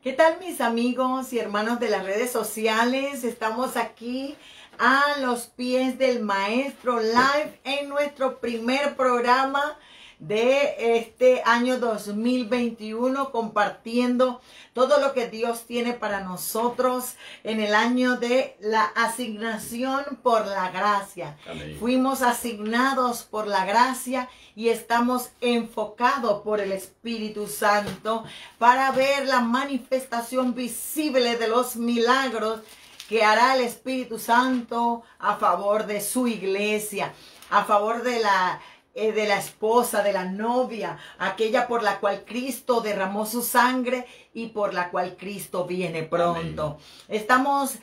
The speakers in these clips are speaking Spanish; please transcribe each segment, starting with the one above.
¿Qué tal, mis amigos y hermanos de las redes sociales? Estamos aquí a los pies del Maestro Live en nuestro primer programa de este año 2021, compartiendo todo lo que Dios tiene para nosotros en el año de la asignación por la gracia. Amén. Fuimos asignados por la gracia y estamos enfocados por el Espíritu Santo para ver la manifestación visible de los milagros que hará el Espíritu Santo a favor de su iglesia, a favor de la esposa, de la novia, aquella por la cual Cristo derramó su sangre y por la cual Cristo viene pronto. Amén. Estamos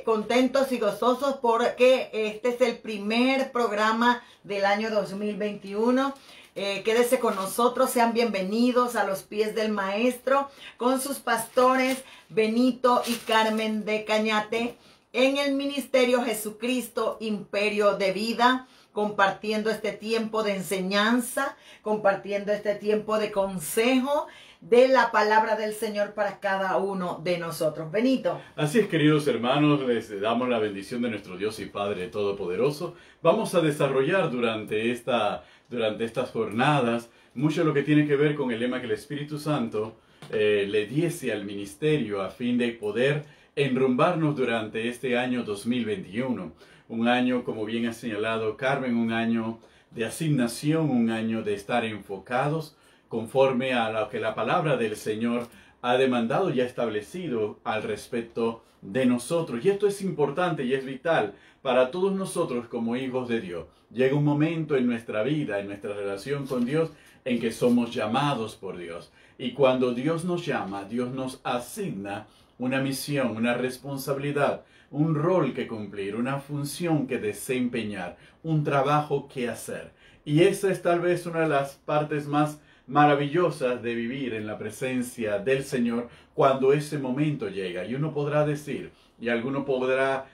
contentos y gozosos porque este es el primer programa del año 2021. Quédese con nosotros, sean bienvenidos a los pies del Maestro con sus pastores Benito y Carmen de Cañate en el Ministerio Jesucristo Imperio de Vida, compartiendo este tiempo de enseñanza, compartiendo este tiempo de consejo de la palabra del Señor para cada uno de nosotros. Benito. Así es, queridos hermanos, les damos la bendición de nuestro Dios y Padre Todopoderoso. Vamos a desarrollar durante estas jornadas mucho de lo que tiene que ver con el lema que el Espíritu Santo le diese al ministerio a fin de poder enrumbarnos durante este año 2021. Un año, como bien ha señalado Carmen, un año de asignación, un año de estar enfocados conforme a lo que la palabra del Señor ha demandado y ha establecido al respecto de nosotros. Y esto es importante y es vital para todos nosotros como hijos de Dios. Llega un momento en nuestra vida, en nuestra relación con Dios, en que somos llamados por Dios. Y cuando Dios nos llama, Dios nos asigna una misión, una responsabilidad, un rol que cumplir, una función que desempeñar, un trabajo que hacer. Y esa es tal vez una de las partes más maravillosas de vivir en la presencia del Señor cuando ese momento llega. Y uno podrá decir, y alguno podrá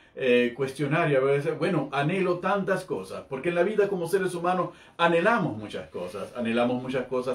cuestionar y a veces, bueno, anhelo tantas cosas, porque en la vida como seres humanos anhelamos muchas cosas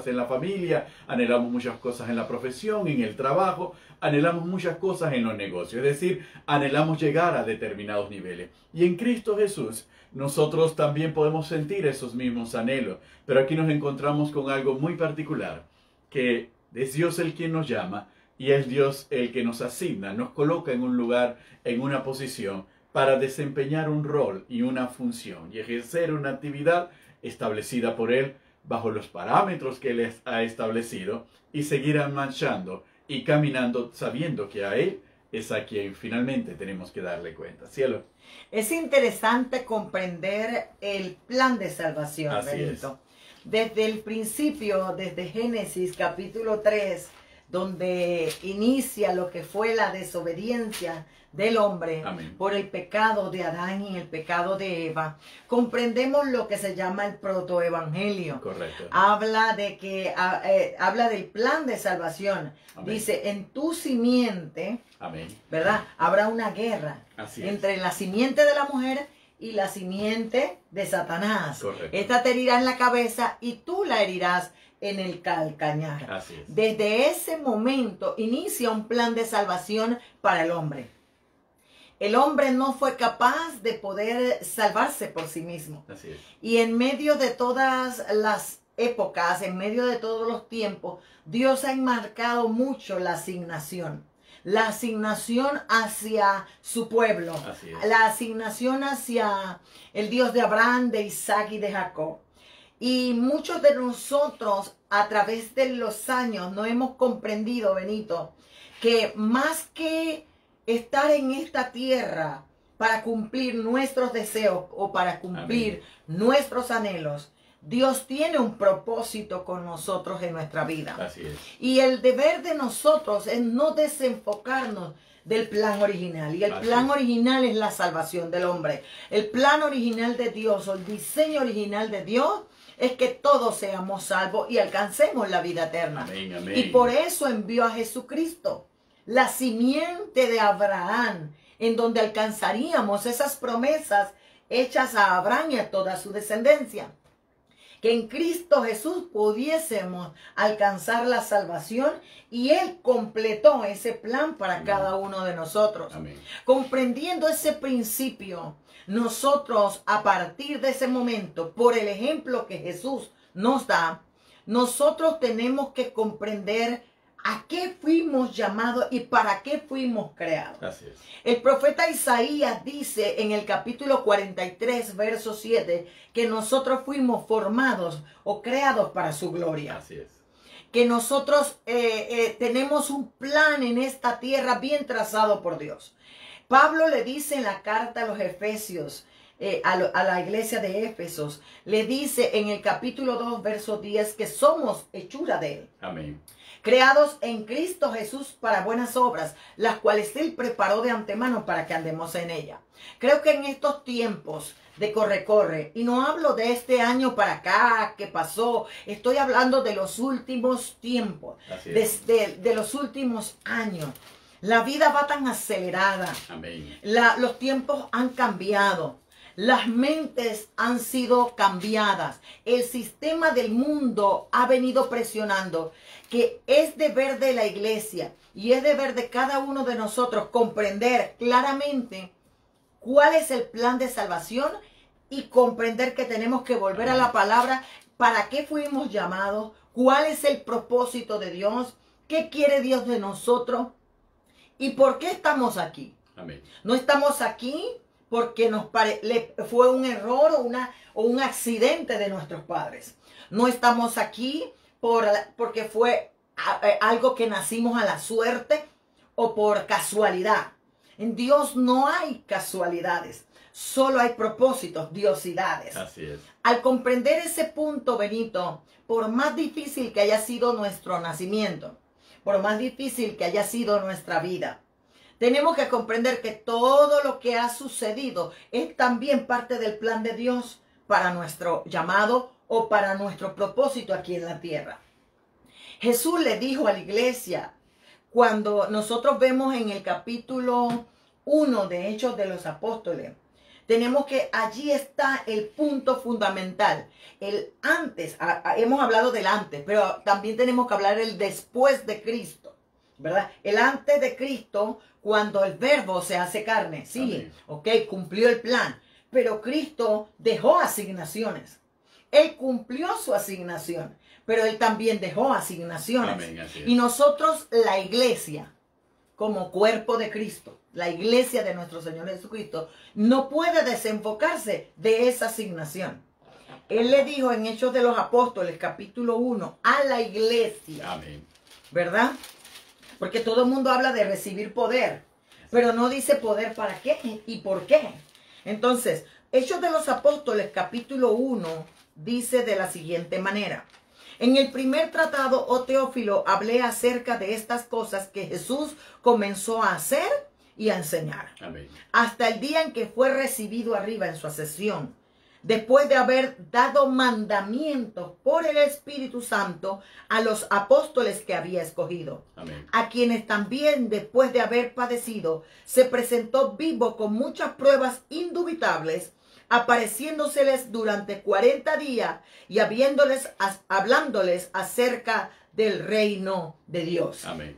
en la familia, anhelamos muchas cosas en la profesión, en el trabajo, anhelamos muchas cosas en los negocios, es decir, anhelamos llegar a determinados niveles. Y en Cristo Jesús nosotros también podemos sentir esos mismos anhelos, pero aquí nos encontramos con algo muy particular, que es Dios el quien nos llama y es Dios el que nos asigna, nos coloca en un lugar, en una posición, para desempeñar un rol y una función y ejercer una actividad establecida por Él bajo los parámetros que Él ha establecido y seguir marchando y caminando sabiendo que a Él es a quien finalmente tenemos que darle cuenta. Cielo. Es interesante comprender el plan de salvación, Así Benito. Desde el principio, desde Génesis capítulo 3, donde inicia lo que fue la desobediencia del hombre. Amén. Por el pecado de Adán y el pecado de Eva, comprendemos lo que se llama el protoevangelio. Correcto. Habla del plan de salvación. Amén. Dice, en tu simiente, Amén. ¿verdad? Habrá una guerra Así es. entre la simiente de la mujer y la simiente de Satanás. Correcto. Esta te herirá en la cabeza y tú la herirás en el calcañar. Así es. Desde ese momento inicia un plan de salvación para el hombre. El hombre no fue capaz de poder salvarse por sí mismo. Así es. Y en medio de todas las épocas, en medio de todos los tiempos, Dios ha enmarcado mucho la asignación. La asignación hacia su pueblo. Así es. La asignación hacia el Dios de Abraham, de Isaac y de Jacob. Y muchos de nosotros a través de los años no hemos comprendido, Benito, que más que estar en esta tierra para cumplir nuestros deseos o para cumplir nuestros anhelos, Dios tiene un propósito con nosotros en nuestra vida. Así es. Y el deber de nosotros es no desenfocarnos del plan original. Y el plan original es la salvación del hombre. El plan original de Dios o el diseño original de Dios es que todos seamos salvos y alcancemos la vida eterna. Amén, amén. Y por eso envió a Jesucristo, la simiente de Abraham, en donde alcanzaríamos esas promesas hechas a Abraham y a toda su descendencia. que en Cristo Jesús pudiésemos alcanzar la salvación, y Él completó ese plan para cada uno de nosotros. Amén. Comprendiendo ese principio, nosotros a partir de ese momento, por el ejemplo que Jesús nos da, nosotros tenemos que comprender a qué fuimos llamados y para qué fuimos creados. Así es. El profeta Isaías dice en el capítulo 43, verso 7, que nosotros fuimos formados o creados para su gloria. Así es. Que nosotros tenemos un plan en esta tierra bien trazado por Dios. Pablo le dice en la carta a los Efesios, a la iglesia de Éfesos, le dice en el capítulo 2, verso 10, que somos hechura de Él. Amén. Creados en Cristo Jesús para buenas obras, las cuales Él preparó de antemano para que andemos en ella. Creo que en estos tiempos de corre-corre, y no hablo de este año para acá que pasó, estoy hablando de los últimos tiempos, de los últimos años. La vida va tan acelerada. Amén. Los tiempos han cambiado. Las mentes han sido cambiadas. El sistema del mundo ha venido presionando, que es deber de la iglesia y es deber de cada uno de nosotros comprender claramente cuál es el plan de salvación y comprender que tenemos que volver a la palabra, para qué fuimos llamados, cuál es el propósito de Dios, qué quiere Dios de nosotros y por qué estamos aquí. Amén. No estamos aquí porque fue un error o un accidente de nuestros padres. No estamos aquí porque fue algo que nacimos a la suerte o por casualidad. En Dios no hay casualidades, solo hay propósitos, diosidades. Así es. Al comprender ese punto, Benito, por más difícil que haya sido nuestro nacimiento, por más difícil que haya sido nuestra vida, tenemos que comprender que todo lo que ha sucedido es también parte del plan de Dios para nuestro llamado o para nuestro propósito aquí en la tierra. Jesús le dijo a la iglesia, cuando nosotros vemos en el capítulo 1 de Hechos de los Apóstoles, tenemos que allí está el punto fundamental. El antes, hemos hablado del antes, pero también tenemos que hablar del después de Cristo, ¿verdad? El antes de Cristo, cuando el verbo se hace carne, sí, Amén. ok, cumplió el plan, pero Cristo dejó asignaciones. Él cumplió su asignación, pero Él también dejó asignaciones. Amén, así es. Y nosotros, la iglesia, como cuerpo de Cristo, la iglesia de nuestro Señor Jesucristo, no puede desenfocarse de esa asignación. Él le dijo en Hechos de los Apóstoles, capítulo 1, a la iglesia. Amén. ¿Verdad? Porque todo el mundo habla de recibir poder, pero no dice poder para qué y por qué. Entonces, Hechos de los Apóstoles, capítulo 1, dice de la siguiente manera. En el primer tratado, oh Teófilo, hablé acerca de estas cosas que Jesús comenzó a hacer y a enseñar. Amén. Hasta el día en que fue recibido arriba en su ascensión, después de haber dado mandamientos por el Espíritu Santo a los apóstoles que había escogido. Amén. A quienes también, después de haber padecido, se presentó vivo con muchas pruebas indubitables, apareciéndoseles durante 40 días y hablándoles acerca del reino de Dios. Amén.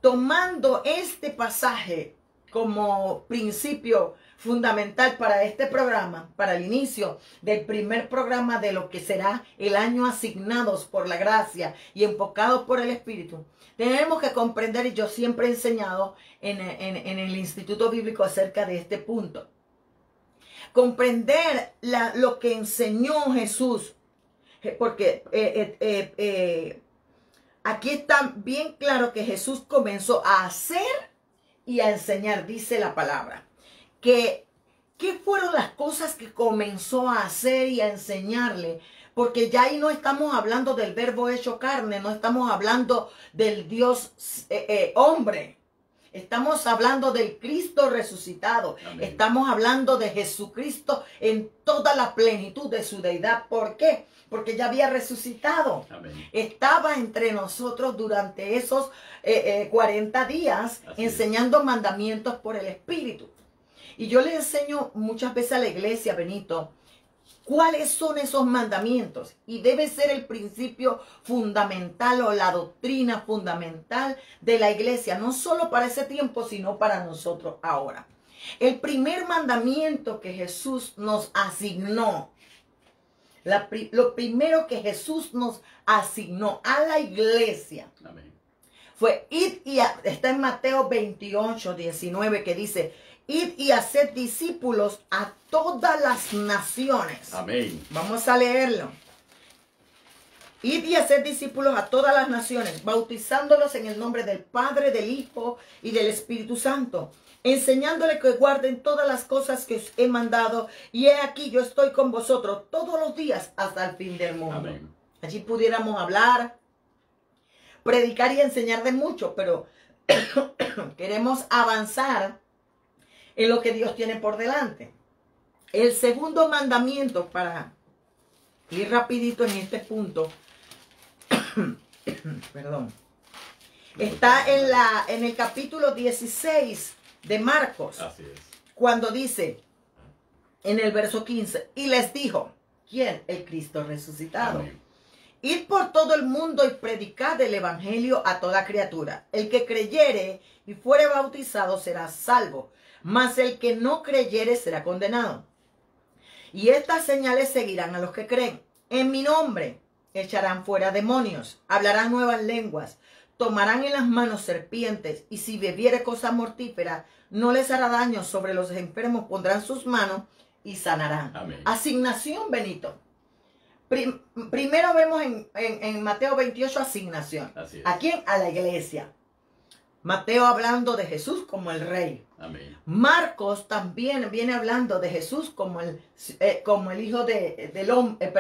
Tomando este pasaje como principio fundamental para este programa, para el inicio del primer programa de lo que será el año asignados por la gracia y enfocados por el Espíritu, tenemos que comprender, y yo siempre he enseñado en el Instituto Bíblico acerca de este punto, comprender lo que enseñó Jesús, porque aquí está bien claro que Jesús comenzó a hacer y a enseñar, dice la palabra. ¿Qué fueron las cosas que comenzó a hacer y a enseñarle? Porque ya ahí no estamos hablando del verbo hecho carne, no estamos hablando del Dios hombre. Estamos hablando del Cristo resucitado. Amén. Estamos hablando de Jesucristo en toda la plenitud de su deidad. ¿Por qué? Porque ya había resucitado. Amén. Estaba entre nosotros durante esos 40 días Así enseñando mandamientos por el Espíritu. Y yo le enseño muchas veces a la iglesia, Benito, ¿Cuáles son esos mandamientos? Y debe ser el principio fundamental o la doctrina fundamental de la iglesia, no solo para ese tiempo, sino para nosotros ahora. El primer mandamiento que Jesús nos asignó, lo primero que Jesús nos asignó a la iglesia, Amén. fue ir está en Mateo 28, 19, que dice: id y haced discípulos a todas las naciones. Amén. Vamos a leerlo. Id y haced discípulos a todas las naciones, bautizándolos en el nombre del Padre, del Hijo y del Espíritu Santo, enseñándoles que guarden todas las cosas que os he mandado, y he aquí yo estoy con vosotros todos los días hasta el fin del mundo. Amén. Allí pudiéramos hablar, predicar y enseñar de mucho, pero queremos avanzar en lo que Dios tiene por delante. El segundo mandamiento, para ir rapidito en este punto, perdón, está en el capítulo 16 de Marcos. Así es. Cuando dice en el verso 15, y les dijo, ¿quién? El Cristo resucitado. Amén. Id por todo el mundo y predicad el evangelio a toda criatura. El que creyere y fuere bautizado será salvo, mas el que no creyere será condenado. Y estas señales seguirán a los que creen. En mi nombre echarán fuera demonios, hablarán nuevas lenguas, tomarán en las manos serpientes, y si bebiere cosa mortífera, no les hará daño. Sobre los enfermos pondrán sus manos y sanarán. Amén. Asignación, Benito. Primero vemos en Mateo 28 asignación. Así es. ¿A quién? A la iglesia. Mateo hablando de Jesús como el rey. Amén. Marcos también viene hablando de Jesús como el hijo del hombre,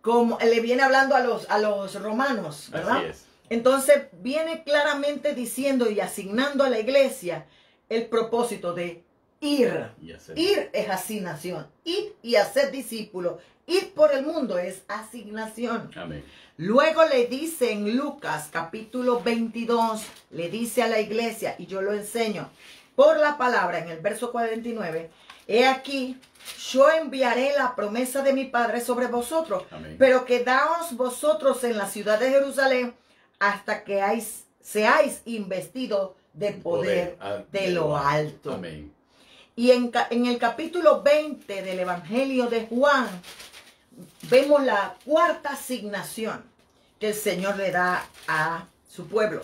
como le viene hablando a los romanos, ¿verdad? Así es. Entonces viene claramente diciendo y asignando a la iglesia el propósito de ir. Y hacer. Ir es asignación. Ir y hacer discípulos. Ir por el mundo es asignación. Amén. Luego le dice en Lucas capítulo 22, le dice a la iglesia, y yo lo enseño por la palabra en el verso 49, he aquí, yo enviaré la promesa de mi Padre sobre vosotros. Amén. Pero quedaos vosotros en la ciudad de Jerusalén hasta que seáis investidos de poder de lo alto. Amén. Y en el capítulo 20 del Evangelio de Juan, vemos la cuarta asignación que el Señor le da a su pueblo.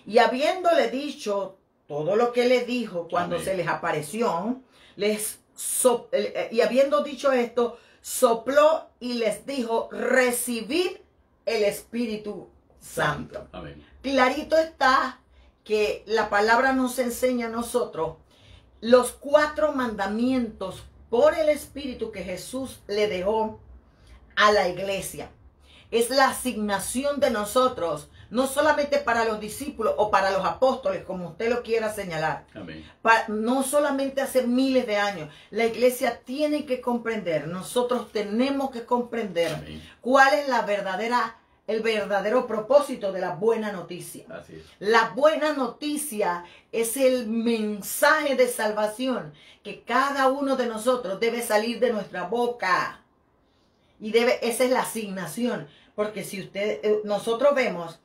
Y habiéndole dicho todo lo que le dijo cuando Amén. se les apareció, y habiendo dicho esto, sopló y les dijo, recibid el Espíritu Santo. Amén. Clarito está que la palabra nos enseña a nosotros los 4 mandamientos por el Espíritu que Jesús le dejó a la iglesia. Es la asignación de nosotros, no solamente para los discípulos o para los apóstoles, como usted lo quiera señalar. Amén. No solamente hace miles de años. La iglesia tiene que comprender, nosotros tenemos que comprender Amén. cuál es el verdadero propósito de la buena noticia. Así es. La buena noticia es el mensaje de salvación que cada uno de nosotros debe salir de nuestra boca. Y esa es la asignación. Porque si nosotros vemos,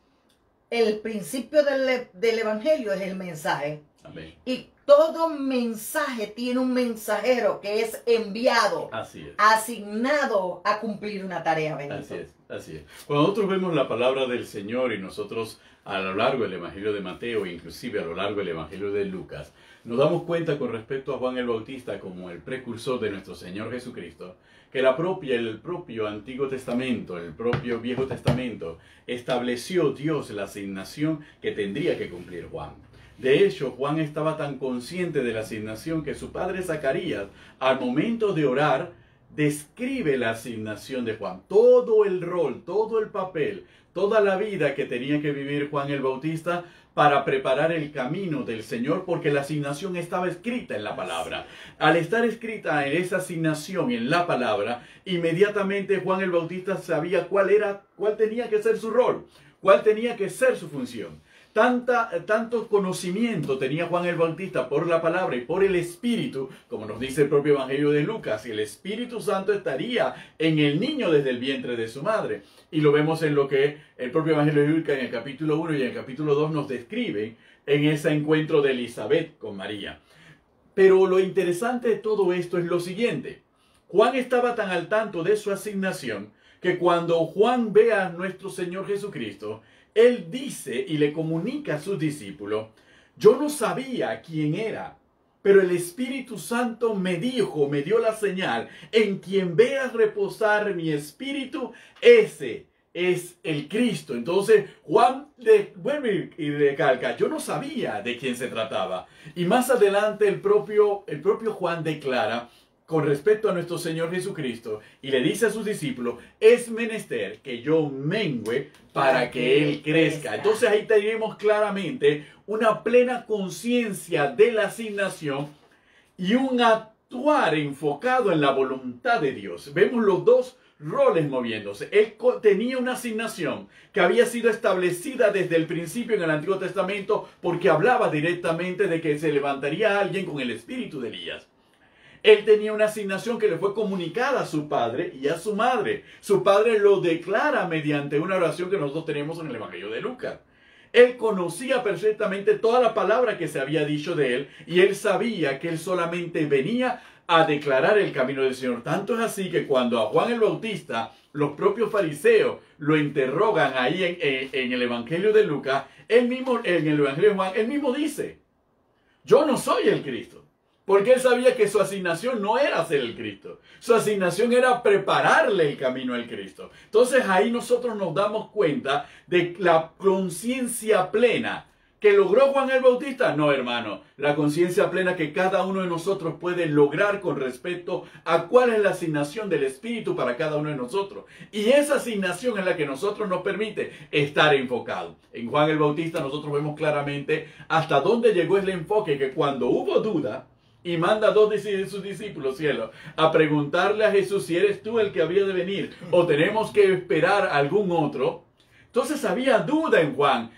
el principio del evangelio es el mensaje. Amén. Y todo mensaje tiene un mensajero que es enviado, Así es. asignado a cumplir una tarea. Benito. Así es, así es. Cuando nosotros vemos la palabra del Señor y nosotros a lo largo del Evangelio de Mateo e inclusive a lo largo del Evangelio de Lucas, nos damos cuenta con respecto a Juan el Bautista como el precursor de nuestro Señor Jesucristo, que el propio Antiguo Testamento, el propio Viejo Testamento, estableció Dios la asignación que tendría que cumplir Juan. De hecho, Juan estaba tan consciente de la asignación que su padre Zacarías, al momento de orar, describe la asignación de Juan. Todo el rol, todo el papel, toda la vida que tenía que vivir Juan el Bautista para preparar el camino del Señor, porque la asignación estaba escrita en la palabra. Al estar escrita en esa asignación en la palabra, inmediatamente Juan el Bautista sabía cuál tenía que ser su rol, cuál tenía que ser su función. tanto conocimiento tenía Juan el Bautista por la palabra y por el Espíritu, como nos dice el propio Evangelio de Lucas, y el Espíritu Santo estaría en el niño desde el vientre de su madre. Y lo vemos en lo que el propio Evangelio de Lucas en el capítulo 1 y en el capítulo 2 nos describe en ese encuentro de Elizabeth con María. Pero lo interesante de todo esto es lo siguiente. Juan estaba tan al tanto de su asignación que cuando Juan ve a nuestro Señor Jesucristo, él dice y le comunica a sus discípulos: yo no sabía quién era, pero el Espíritu Santo me dijo, me dio la señal: en quien veas reposar mi espíritu, ese es el Cristo. Entonces Juan vuelve y recalca: yo no sabía de quién se trataba. Y más adelante el propio Juan declara con respecto a nuestro Señor Jesucristo y le dice a sus discípulos: es menester que yo mengüe para que Él crezca. Entonces ahí tenemos claramente una plena conciencia de la asignación y un actuar enfocado en la voluntad de Dios. Vemos los dos roles moviéndose. Él tenía una asignación que había sido establecida desde el principio en el Antiguo Testamento, porque hablaba directamente de que se levantaría alguien con el espíritu de Elías. Él tenía una asignación que le fue comunicada a su padre y a su madre. Su padre lo declara mediante una oración que nosotros tenemos en el Evangelio de Lucas. Él conocía perfectamente toda la palabra que se había dicho de él y él sabía que él solamente venía a declarar el camino del Señor. Tanto es así que cuando a Juan el Bautista los propios fariseos lo interrogan ahí en el Evangelio de Lucas, él mismo, en el Evangelio de Juan, él mismo dice: yo no soy el Cristo. Porque él sabía que su asignación no era ser el Cristo. Su asignación era prepararle el camino al Cristo. Entonces ahí nosotros nos damos cuenta de la conciencia plena que logró Juan el Bautista. No, hermano, la conciencia plena que cada uno de nosotros puede lograr con respecto a cuál es la asignación del Espíritu para cada uno de nosotros. Y esa asignación es la que nosotros nos permite estar enfocados. En Juan el Bautista nosotros vemos claramente hasta dónde llegó el enfoque, que cuando hubo duda, y manda a dos de sus discípulos, cielo, a preguntarle a Jesús si eres tú el que había de venir o tenemos que esperar a algún otro. Entonces había duda en Juan,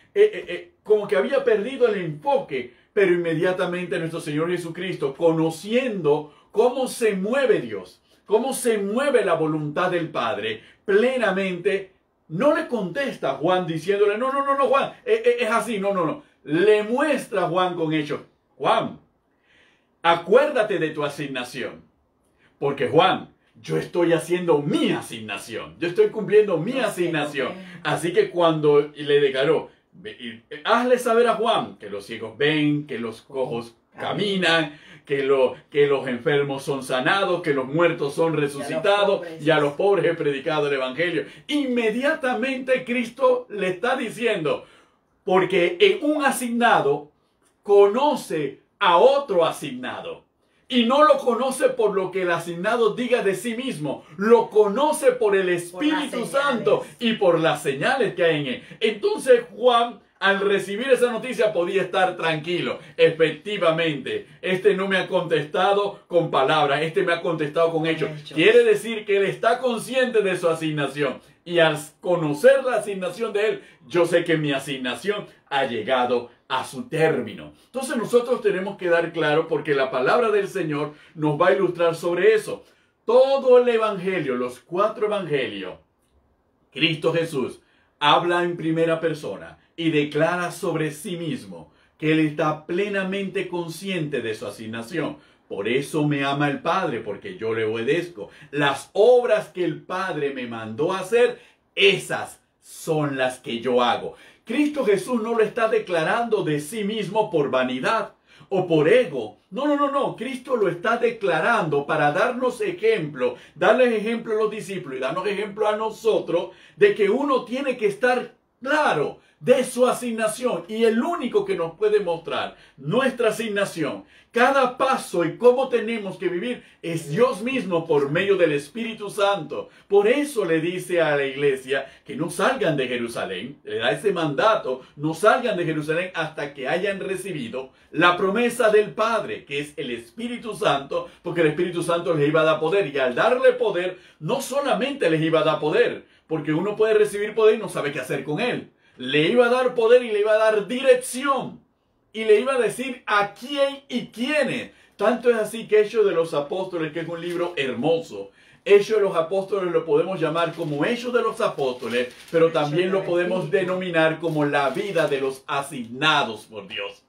como que había perdido el enfoque, pero inmediatamente nuestro Señor Jesucristo, conociendo cómo se mueve Dios, cómo se mueve la voluntad del Padre, plenamente, no le contesta a Juan diciéndole: no, Juan, es así, no. Le muestra a Juan con hechos: Juan, acuérdate de tu asignación. Porque Juan, yo estoy haciendo mi asignación. Yo estoy cumpliendo mi asignación. Así que cuando le declaró: hazle saber a Juan que los ciegos ven, que los cojos caminan, que los enfermos son sanados, que los muertos son resucitados, y a los pobres he predicado el Evangelio. Inmediatamente Cristo le está diciendo, porque en un asignado conoce a otro asignado. Y no lo conoce por lo que el asignado diga de sí mismo. Lo conoce por el Espíritu Santo y por las señales que hay en él. Entonces Juan, al recibir esa noticia, podía estar tranquilo. Efectivamente, este no me ha contestado con palabras, este me ha contestado con hechos. Quiere decir que él está consciente de su asignación. Y al conocer la asignación de él, yo sé que mi asignación ha llegado a su término. Entonces nosotros tenemos que dar claro, porque la palabra del Señor nos va a ilustrar sobre eso. Todo el Evangelio, los 4 Evangelios, Cristo Jesús habla en primera persona y declara sobre sí mismo que Él está plenamente consciente de su asignación. Por eso me ama el Padre, porque yo le obedezco. Las obras que el Padre me mandó a hacer, esas son las que yo hago. Cristo Jesús no lo está declarando de sí mismo por vanidad o por ego. No. Cristo lo está declarando para darnos ejemplo, darles ejemplo a los discípulos y darnos ejemplo a nosotros de que uno tiene que estar claro de su asignación, y el único que nos puede mostrar nuestra asignación, cada paso y cómo tenemos que vivir, es Dios mismo por medio del Espíritu Santo. Por eso le dice a la iglesia que no salgan de Jerusalén, le da ese mandato: no salgan de Jerusalén hasta que hayan recibido la promesa del Padre, que es el Espíritu Santo, porque el Espíritu Santo les iba a dar poder, y al darle poder, no solamente les iba a dar poder, porque uno puede recibir poder y no sabe qué hacer con él. le iba a dar poder y le iba a dar dirección. Y le iba a decir a quién y quiénes. Tanto es así que Hechos de los Apóstoles, que es un libro hermoso, Hechos de los Apóstoles lo podemos llamar como Hechos de los Apóstoles, pero también lo podemos denominar como la vida de los asignados por Dios.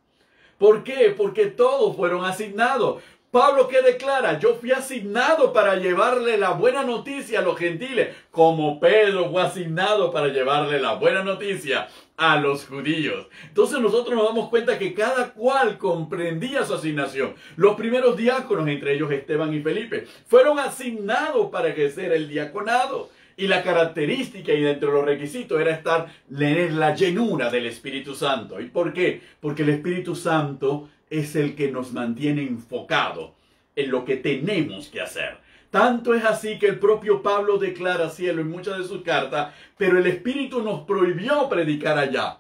¿Por qué? Porque todos fueron asignados. Pablo, ¿qué declara? Yo fui asignado para llevarle la buena noticia a los gentiles, como Pedro fue asignado para llevarle la buena noticia a los judíos. Entonces nosotros nos damos cuenta que cada cual comprendía su asignación. Los primeros diáconos, entre ellos Esteban y Felipe, fueron asignados para ejercer el diaconado. Y la característica y dentro de los requisitos era tener la llenura del Espíritu Santo. ¿Y por qué? Porque el Espíritu Santo es el que nos mantiene enfocados en lo que tenemos que hacer. Tanto es así que el propio Pablo declara cielo en muchas de sus cartas, pero el Espíritu nos prohibió predicar allá.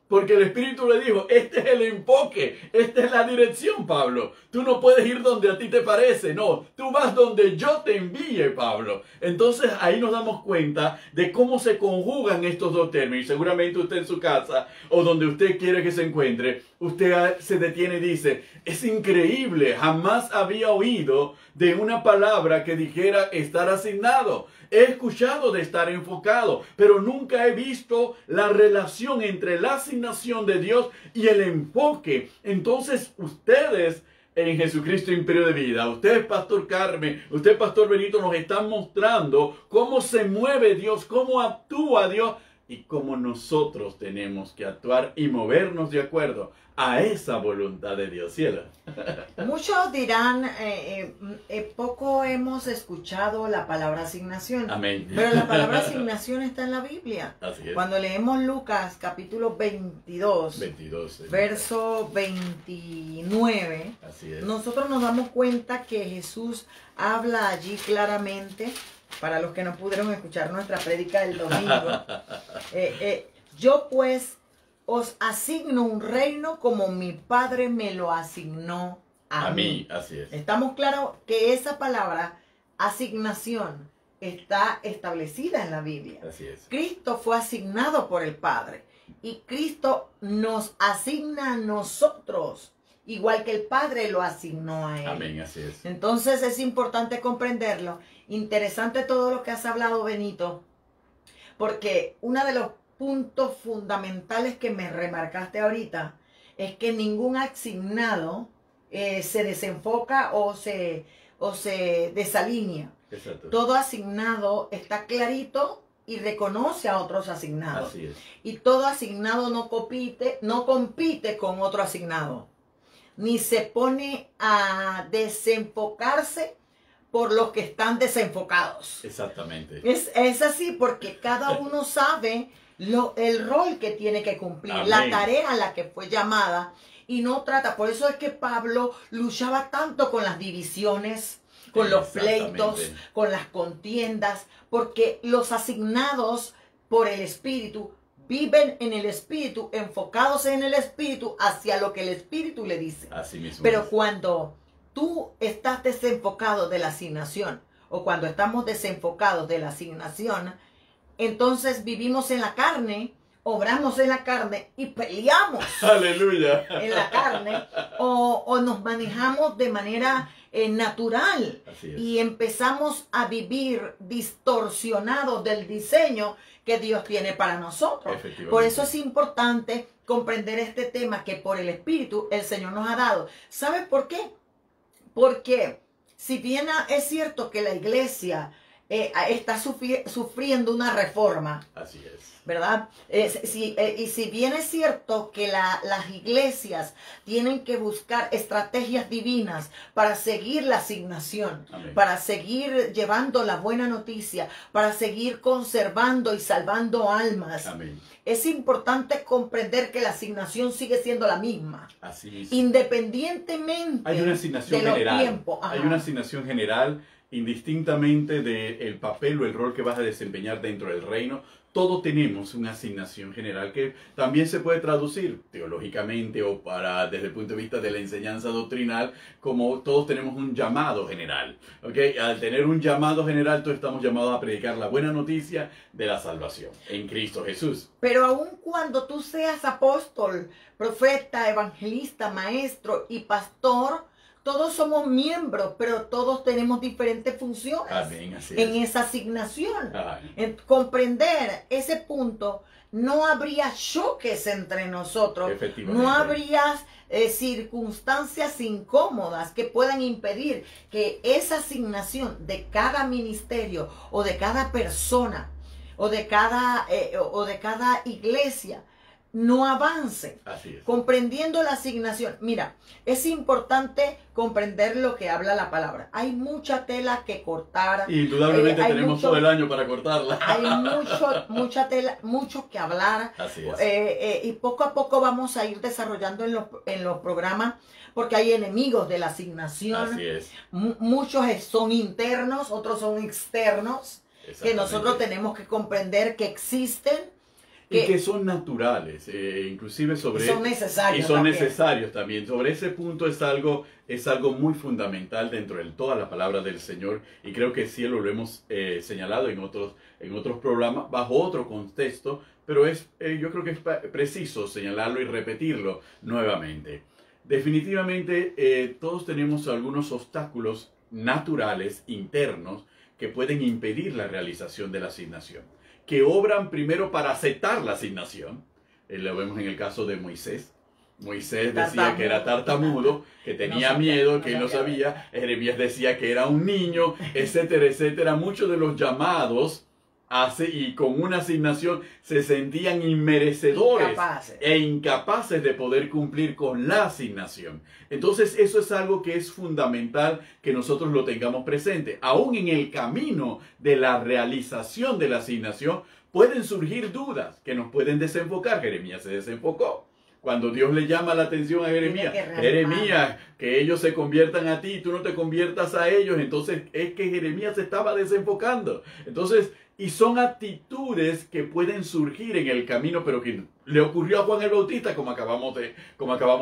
Porque el Espíritu le dijo, este es el enfoque, esta es la dirección, Pablo. Tú no puedes ir donde a ti te parece, no. Tú vas donde yo te envíe, Pablo. Entonces ahí nos damos cuenta de cómo se conjugan estos dos términos. Y seguramente usted en su casa o donde usted quiere que se encuentre, usted se detiene y dice, es increíble, jamás había oído de una palabra que dijera estar asignado. He escuchado de estar enfocado, pero nunca he visto la relación entre la asignación de Dios y el enfoque. Entonces ustedes en Jesucristo Imperio de Vida, usted Pastor Carmen, usted Pastor Benito, nos están mostrando cómo se mueve Dios, cómo actúa Dios y cómo nosotros tenemos que actuar y movernos de acuerdo a esa voluntad de Dios. Cielo. Muchos dirán, poco hemos escuchado la palabra asignación. Amén. Pero la palabra asignación está en la Biblia. Así es. Cuando leemos Lucas capítulo 22, verso 29, así es. Nosotros nos damos cuenta que Jesús habla allí claramente, para los que no pudieron escuchar nuestra prédica del domingo. Yo pues os asigno un reino como mi Padre me lo asignó a mí. Así es. Estamos claros que esa palabra, asignación, está establecida en la Biblia. Así es. Cristo fue asignado por el Padre y Cristo nos asigna a nosotros, igual que el Padre lo asignó a él. Amén, así es. Entonces es importante comprenderlo. Interesante todo lo que has hablado, Benito, porque uno de los puntos fundamentales que me remarcaste ahorita es que ningún asignado se desenfoca o se desalinea. Exacto. Todo asignado está clarito y reconoce a otros asignados. Así es. Y todo asignado no compite con otro asignado, ni se pone a desenfocarse por los que están desenfocados. Exactamente. Es así porque cada uno sabe el rol que tiene que cumplir, Amén. la tarea a la que fue llamada, y no trata. Por eso es que Pablo luchaba tanto con las divisiones, con los pleitos, con las contiendas, porque los asignados por el Espíritu viven en el Espíritu, enfocados en el Espíritu, hacia lo que el Espíritu le dice. Así mismo. Pero cuando tú estás desenfocado de la asignación, o cuando estamos desenfocados de la asignación, entonces vivimos en la carne, obramos en la carne y peleamos. Aleluya. En la carne, o nos manejamos de manera natural. Así es. Y empezamos a vivir distorsionados del diseño que Dios tiene para nosotros. Por eso es importante comprender este tema que por el Espíritu el Señor nos ha dado. ¿Sabes por qué? Porque si bien es cierto que la iglesia está sufriendo una reforma. Así es. ¿Verdad? Y si bien es cierto que las iglesias tienen que buscar estrategias divinas para seguir la asignación, Amén. para seguir llevando la buena noticia, para seguir conservando y salvando almas. Amén. Es importante comprender que la asignación sigue siendo la misma. Así es. Independientemente Hay una asignación de los general. tiempos. Ajá. Hay una asignación general indistintamente del papel o el rol que vas a desempeñar dentro del reino, todos tenemos una asignación general que también se puede traducir teológicamente o desde el punto de vista de la enseñanza doctrinal, como todos tenemos un llamado general. ¿Okay? Al tener un llamado general, todos estamos llamados a predicar la buena noticia de la salvación en Cristo Jesús. Pero aun cuando tú seas apóstol, profeta, evangelista, maestro y pastor, todos somos miembros, pero todos tenemos diferentes funciones. Amén, así en es. esa asignación. Amén. En comprender ese punto, no habría choques entre nosotros, Efectivamente. no habría circunstancias incómodas que puedan impedir que esa asignación de cada ministerio o de cada persona o de cada iglesia no avance. Así es. Comprendiendo la asignación. Mira, es importante comprender lo que habla la palabra. Hay mucha tela que cortar. Indudablemente tenemos todo el año para cortarla. Hay mucha tela, mucho que hablar. Así es. Y poco a poco vamos a ir desarrollando en los programas, porque hay enemigos de la asignación. Así es. Muchos son internos, otros son externos, que nosotros tenemos que comprender que existen. Y que son naturales, inclusive sobre... Son necesarios. Y son también. necesarios también. Sobre ese punto es algo muy fundamental dentro de toda la palabra del Señor. Y creo que sí lo hemos señalado en otros programas, bajo otro contexto. Pero yo creo que es preciso señalarlo y repetirlo nuevamente. Definitivamente todos tenemos algunos obstáculos naturales, internos, que pueden impedir la realización de la asignación, que obran primero para aceptar la asignación. Lo vemos en el caso de Moisés. Moisés decía que era tartamudo, que tenía miedo, que él no sabía. Jeremías decía que era un niño, etcétera, etcétera. Muchos de los llamados y con una asignación se sentían inmerecedores e incapaces de poder cumplir con la asignación. Entonces eso es algo que es fundamental que nosotros lo tengamos presente. Aún en el camino de la realización de la asignación pueden surgir dudas que nos pueden desenfocar. Jeremías se desenfocó. Cuando Dios le llama la atención a Jeremías, Jeremías, que ellos se conviertan a ti y tú no te conviertas a ellos, entonces es que Jeremías se estaba desenfocando. Entonces, y son actitudes que pueden surgir en el camino, pero que le ocurrió a Juan el Bautista, como acabamos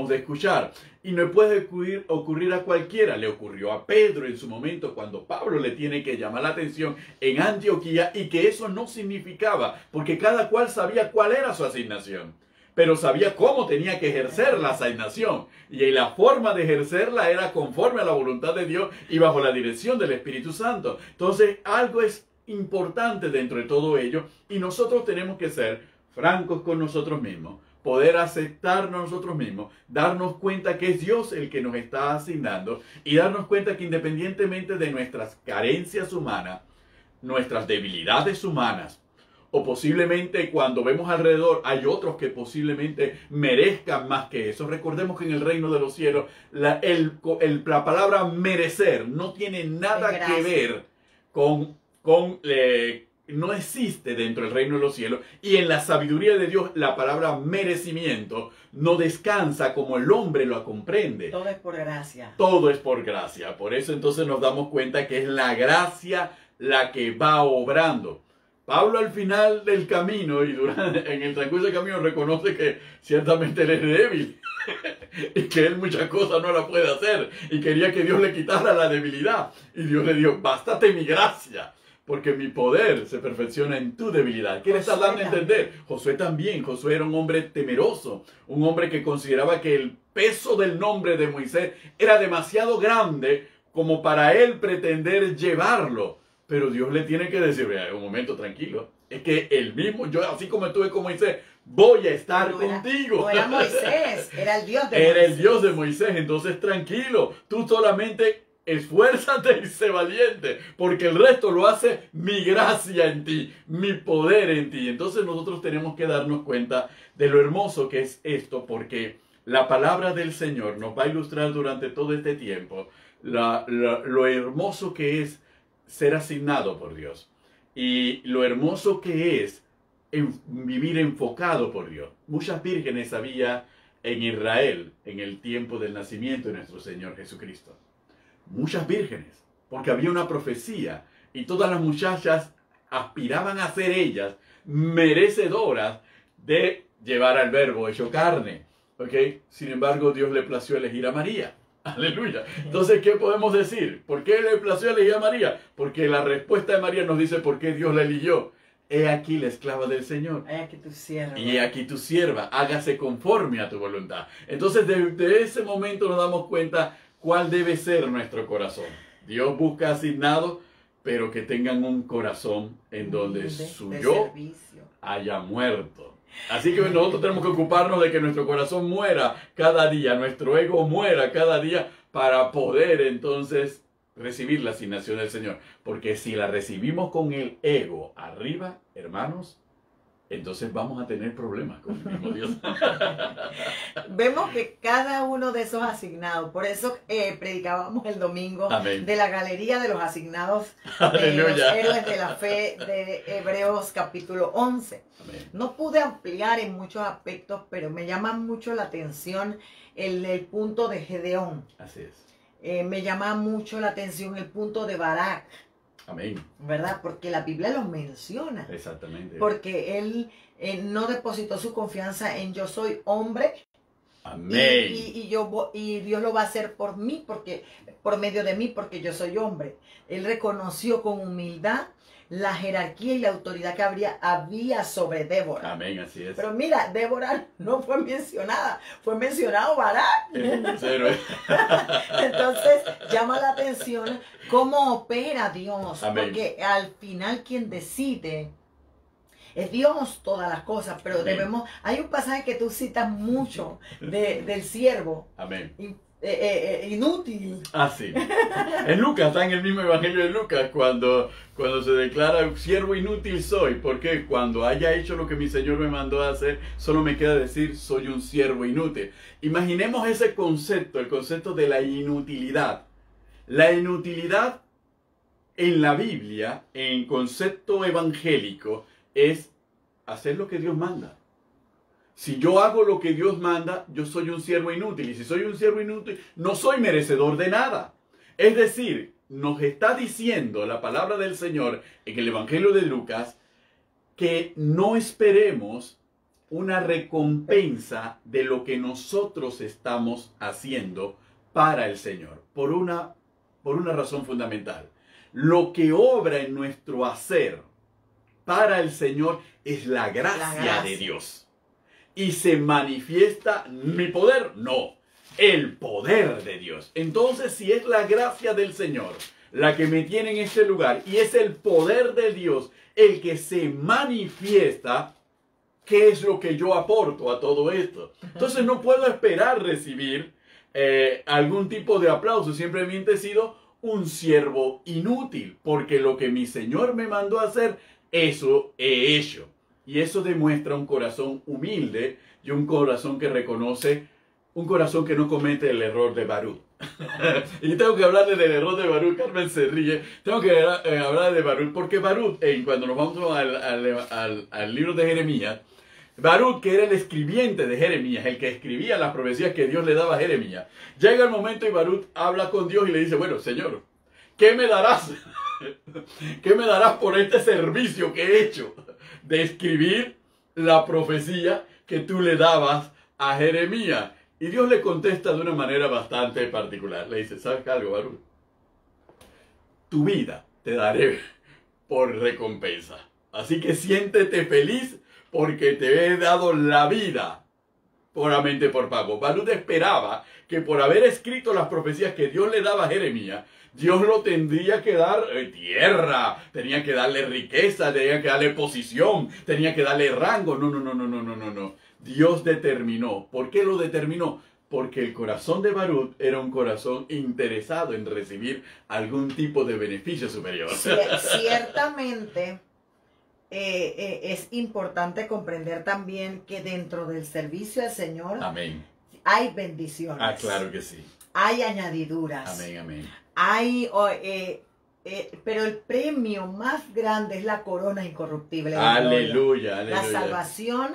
de escuchar. Y no puede ocurrir a cualquiera. Le ocurrió a Pedro en su momento, cuando Pablo le tiene que llamar la atención en Antioquía, y que eso no significaba, porque cada cual sabía cuál era su asignación, pero sabía cómo tenía que ejercer la asignación. Y la forma de ejercerla era conforme a la voluntad de Dios y bajo la dirección del Espíritu Santo. Entonces, algo es importante dentro de todo ello, y nosotros tenemos que ser francos con nosotros mismos, poder aceptarnos nosotros mismos, darnos cuenta que es Dios el que nos está asignando, y darnos cuenta que independientemente de nuestras carencias humanas, nuestras debilidades humanas, o posiblemente cuando vemos alrededor hay otros que posiblemente merezcan más que eso. Recordemos que en el reino de los cielos la palabra merecer no tiene nada que ver no existe dentro del reino de los cielos, y en la sabiduría de Dios la palabra merecimiento no descansa como el hombre lo comprende. Todo es por gracia. Todo es por gracia. Por eso entonces nos damos cuenta que es la gracia que va obrando. Pablo al final del camino y en el transcurso del camino reconoce que ciertamente él es débil y que él muchas cosas no la puede hacer, y quería que Dios le quitara la debilidad, y Dios le dijo: bástate mi gracia, porque mi poder se perfecciona en tu debilidad. ¿Qué le está dando a entender? Josué también. Josué era un hombre temeroso, un hombre que consideraba que el peso del nombre de Moisés era demasiado grande como para él pretender llevarlo. Pero Dios le tiene que decir: un momento, tranquilo, es que el mismo, yo así como estuve con Moisés, voy a estar contigo. No era Moisés, era el Dios de Moisés. Era el Dios de Moisés. Entonces tranquilo, tú solamente esfuérzate y sé valiente, porque el resto lo hace mi gracia en ti, mi poder en ti. Entonces nosotros tenemos que darnos cuenta de lo hermoso que es esto, porque la palabra del Señor nos va a ilustrar durante todo este tiempo lo hermoso que es ser asignado por Dios, y lo hermoso que es vivir enfocado por Dios. Muchas vírgenes había en Israel en el tiempo del nacimiento de nuestro Señor Jesucristo. Muchas vírgenes. porque había una profecía y todas las muchachas aspiraban a ser ellas merecedoras de llevar al Verbo hecho carne. ¿Ok? Sin embargo, Dios le plació elegir a María. Aleluya. Entonces, ¿qué podemos decir? ¿Por qué le plació elegir a María? Porque la respuesta de María nos dice por qué Dios la eligió. He aquí la esclava del Señor. He aquí tu sierva. Y he aquí tu sierva. Hágase conforme a tu voluntad. Entonces, desde ese momento nos damos cuenta cuál debe ser nuestro corazón. Dios busca asignados, pero que tengan un corazón en donde su yo haya muerto. Así que nosotros tenemos que ocuparnos de que nuestro corazón muera cada día, nuestro ego muera cada día para poder entonces recibir la asignación del Señor. Porque si la recibimos con el ego arriba, hermanos, entonces vamos a tener problemas con el mismo Dios. Vemos que cada uno de esos asignados, por eso predicábamos el domingo Amén. De la galería de los asignados Aleluya. de los héroes de la fe de Hebreos capítulo 11. Amén. No pude ampliar en muchos aspectos, pero me llama mucho la atención el punto de Gedeón. Así es. Me llama mucho la atención el punto de Barak. Amén. ¿Verdad? Porque la Biblia los menciona. Exactamente. Porque él no depositó su confianza en yo soy hombre. Amén. Y Dios lo va a hacer por mí, porque por medio de mí, porque yo soy hombre. Él reconoció con humildad la jerarquía y la autoridad que había sobre Débora. Amén, así es. Pero mira, Débora no fue mencionada, fue mencionado Barak. Entonces llama la atención cómo opera Dios. Amén. Porque al final quien decide es Dios todas las cosas, pero Amén. hay un pasaje que tú citas mucho del siervo. Amén. Inútil. Ah, sí. En Lucas, está en el mismo evangelio de Lucas, cuando se declara siervo inútil soy, porque cuando haya hecho lo que mi Señor me mandó a hacer, solo me queda decir soy un siervo inútil. Imaginemos ese concepto, el concepto de la inutilidad. La inutilidad en la Biblia, en concepto evangélico, es hacer lo que Dios manda. Si yo hago lo que Dios manda, yo soy un siervo inútil. Y si soy un siervo inútil, no soy merecedor de nada. Es decir, nos está diciendo la palabra del Señor en el Evangelio de Lucas que no esperemos una recompensa de lo que nosotros estamos haciendo para el Señor. Por una razón fundamental. Lo que obra en nuestro hacer para el Señor es la gracia de Dios. Y se manifiesta mi poder, no, el poder de Dios. Entonces, si es la gracia del Señor la que me tiene en este lugar y es el poder de Dios el que se manifiesta, ¿qué es lo que yo aporto a todo esto? Entonces no puedo esperar recibir algún tipo de aplauso. Simplemente he sido un siervo inútil, porque lo que mi Señor me mandó a hacer, eso he hecho. Y eso demuestra un corazón humilde y un corazón que reconoce, un corazón que no comete el error de Baruch. Y tengo que hablarle del error de Baruch. Carmen se ríe. Tengo que hablar de Baruch, porque Baruch, cuando nos vamos al libro de Jeremías, Baruch, que era el escribiente de Jeremías, el que escribía las profecías que Dios le daba a Jeremías, llega el momento y Baruch habla con Dios y le dice, bueno, Señor, ¿qué me darás? ¿Qué me darás por este servicio que he hecho de escribir la profecía que tú le dabas a Jeremías? Y Dios le contesta de una manera bastante particular. Le dice, ¿sabes algo, Baruch? Tu vida te daré por recompensa. Así que siéntete feliz porque te he dado la vida puramente por pago. Baruch esperaba que por haber escrito las profecías que Dios le daba a Jeremías, Dios lo tendría que dar tierra, tenía que darle riqueza, tenía que darle posición, tenía que darle rango. No. Dios determinó. ¿Por qué lo determinó? Porque el corazón de Baruch era un corazón interesado en recibir algún tipo de beneficio superior. Ciertamente es importante comprender también que dentro del servicio al Señor, amén, hay bendiciones. Ah, claro que sí. Hay añadiduras. Amén, amén. Pero el premio más grande es la corona incorruptible. Aleluya, aleluya. La salvación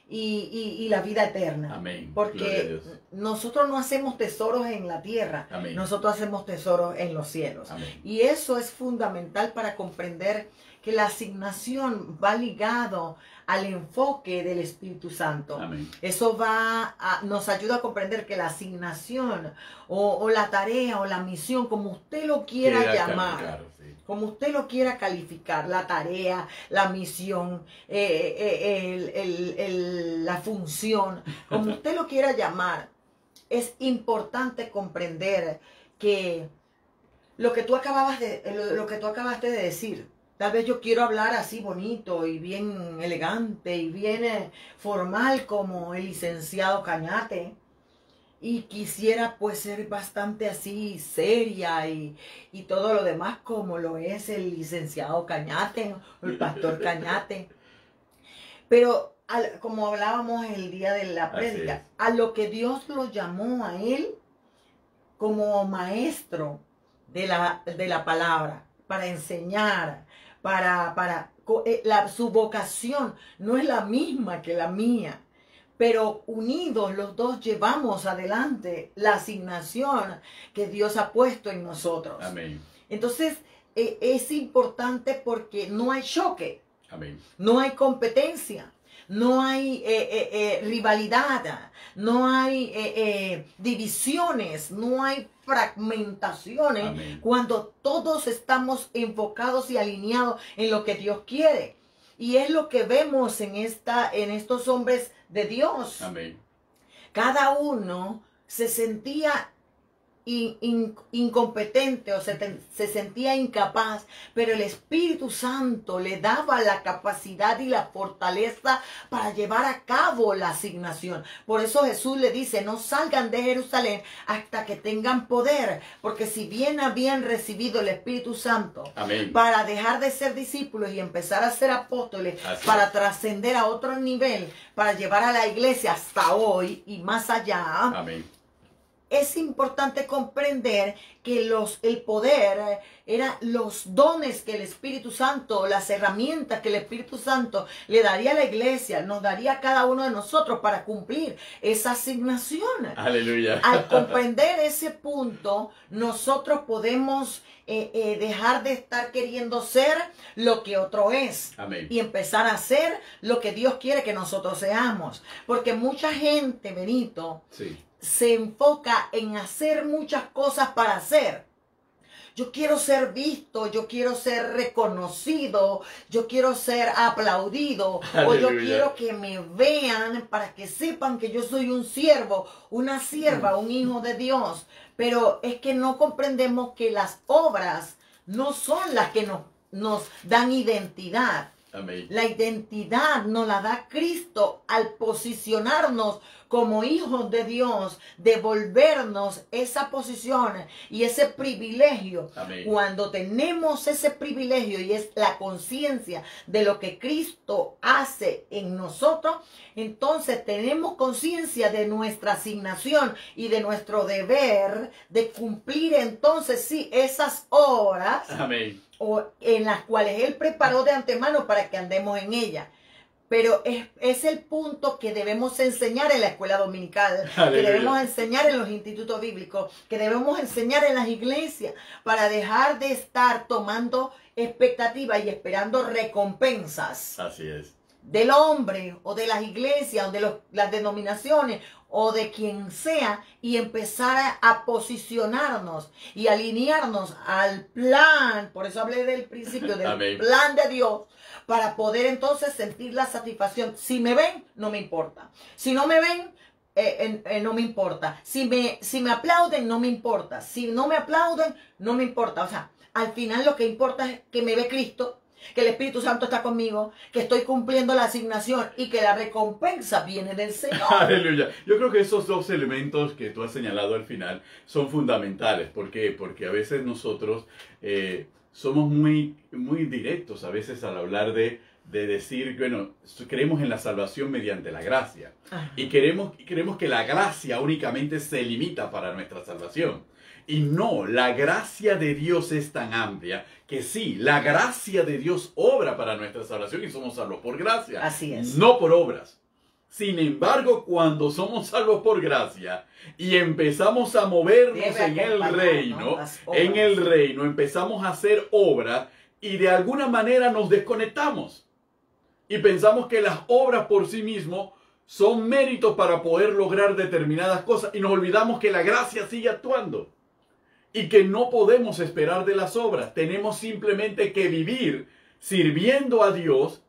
y la vida eterna. Amén. Gloria a Porque Dios. nosotros no hacemos tesoros en la tierra, Amén. nosotros hacemos tesoros en los cielos. Amén. Y eso es fundamental para comprender que la asignación va ligado al enfoque del Espíritu Santo. Amén. Eso nos ayuda a comprender que la asignación o la tarea o la misión, como usted lo quiera llamar, calificar, sí. como usted lo quiera calificar, la tarea, la misión, la función, como usted lo quiera llamar, es importante comprender que lo que tú acabaste de decir, tal vez yo quiero hablar así bonito y bien elegante y bien formal como el licenciado Cañate, y quisiera pues ser bastante así seria y todo lo demás como lo es el licenciado Cañate, el pastor Cañate. Pero como hablábamos el día de la prédica, a lo que Dios lo llamó a él como maestro de la palabra, para enseñar, su vocación no es la misma que la mía. Pero unidos los dos llevamos adelante la asignación que Dios ha puesto en nosotros. Amén. Entonces es importante porque no hay choque, Amén. no hay competencia, no hay rivalidad, no hay divisiones, no hay fragmentaciones. Amén. Cuando todos estamos enfocados y alineados en lo que Dios quiere. Y es lo que vemos en estos hombres de Dios. Amén. Cada uno se sentía incompetente o se sentía incapaz, pero el Espíritu Santo le daba la capacidad y la fortaleza para llevar a cabo la asignación. Por eso Jesús le dice, no salgan de Jerusalén hasta que tengan poder, porque si bien habían recibido el Espíritu Santo, Amén. para dejar de ser discípulos y empezar a ser apóstoles, Así para es. trascender a otro nivel, para llevar a la iglesia hasta hoy y más allá, Amén. es importante comprender que el poder eran los dones que el Espíritu Santo, las herramientas que el Espíritu Santo le daría a la iglesia, nos daría a cada uno de nosotros para cumplir esa asignación. Aleluya. Al comprender ese punto, nosotros podemos dejar de estar queriendo ser lo que otro es. Amén. Y empezar a ser lo que Dios quiere que nosotros seamos. Porque mucha gente, Benito, Sí. se enfoca en hacer muchas cosas para hacer. Yo quiero ser visto, yo quiero ser reconocido, yo quiero ser aplaudido, o yo Aleluya. quiero que me vean para que sepan que yo soy un siervo, una sierva, un hijo de Dios. Pero es que no comprendemos que las obras no son las que nos dan identidad. Amén. La identidad nos la da Cristo al posicionarnos como hijos de Dios, devolvernos esa posición y ese privilegio. Amén. Cuando tenemos ese privilegio y es la conciencia de lo que Cristo hace en nosotros, entonces tenemos conciencia de nuestra asignación y de nuestro deber de cumplir entonces sí esas obras Amén. o en las cuales Él preparó de antemano para que andemos en ella. Pero es el punto que debemos enseñar en la escuela dominical, Aleluya. que debemos enseñar en los institutos bíblicos, que debemos enseñar en las iglesias, para dejar de estar tomando expectativas y esperando recompensas Así es. del hombre o de las iglesias o de las denominaciones o de quien sea, y empezar a posicionarnos y alinearnos al plan. Por eso hablé del principio del Amén. plan de Dios, para poder entonces sentir la satisfacción. Si me ven, no me importa. Si no me ven, no me importa. Si me aplauden, no me importa. Si no me aplauden, no me importa. O sea, al final lo que importa es que me ve Cristo, que el Espíritu Santo está conmigo, que estoy cumpliendo la asignación y que la recompensa viene del Señor. Aleluya. Yo creo que esos dos elementos que tú has señalado al final son fundamentales. ¿Por qué? Porque a veces nosotros somos muy directos a veces al hablar de decir, bueno, creemos en la salvación mediante la gracia. Ajá. Y queremos que la gracia únicamente se limita para nuestra salvación. Y no, la gracia de Dios es tan amplia que sí, la gracia de Dios obra para nuestra salvación y somos salvos por gracia. Así es. No por obras. Sin embargo, cuando somos salvos por gracia y empezamos a movernos en el reino, empezamos a hacer obras y de alguna manera nos desconectamos. Y pensamos que las obras por sí mismas son méritos para poder lograr determinadas cosas y nos olvidamos que la gracia sigue actuando y que no podemos esperar de las obras. Tenemos simplemente que vivir sirviendo a Dios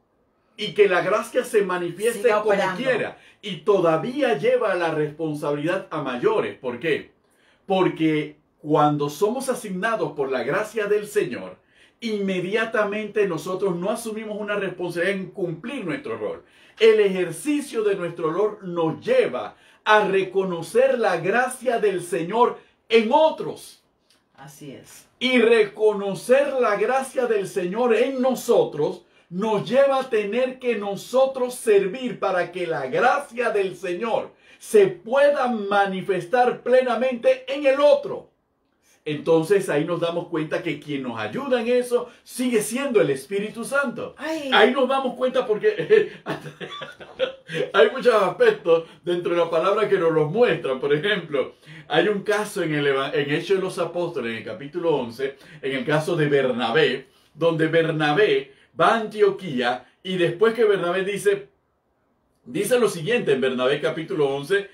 y que la gracia se manifieste como quiera. Y todavía lleva la responsabilidad a mayores. ¿Por qué? Porque cuando somos asignados por la gracia del Señor, inmediatamente nosotros no asumimos una responsabilidad en cumplir nuestro rol. El ejercicio de nuestro rol nos lleva a reconocer la gracia del Señor en otros. Así es. Y reconocer la gracia del Señor en nosotros nos lleva a tener que nosotros servir para que la gracia del Señor se pueda manifestar plenamente en el otro. Entonces ahí nos damos cuenta que quien nos ayuda en eso sigue siendo el Espíritu Santo. Ahí nos damos cuenta porque hay muchos aspectos dentro de la palabra que nos los muestran. Por ejemplo, hay un caso en Hechos de los Apóstoles, en el capítulo 11, en el caso de Bernabé, donde Bernabé va a Antioquía y después que Bernabé dice lo siguiente en Bernabé capítulo 11,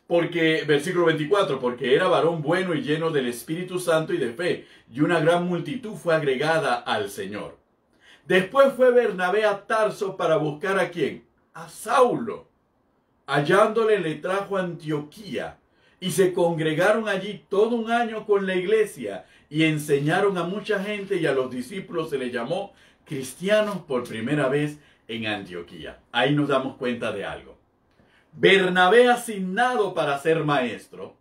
porque, versículo 24, porque era varón bueno y lleno del Espíritu Santo y de fe, y una gran multitud fue agregada al Señor. Después fue Bernabé a Tarso para buscar ¿a quién? A Saulo. Hallándole le trajo a Antioquía, y se congregaron allí todo un año con la iglesia, y enseñaron a mucha gente, y a los discípulos se les llamó cristianos por primera vez en Antioquía. Ahí nos damos cuenta de algo. Bernabé, asignado para ser maestro,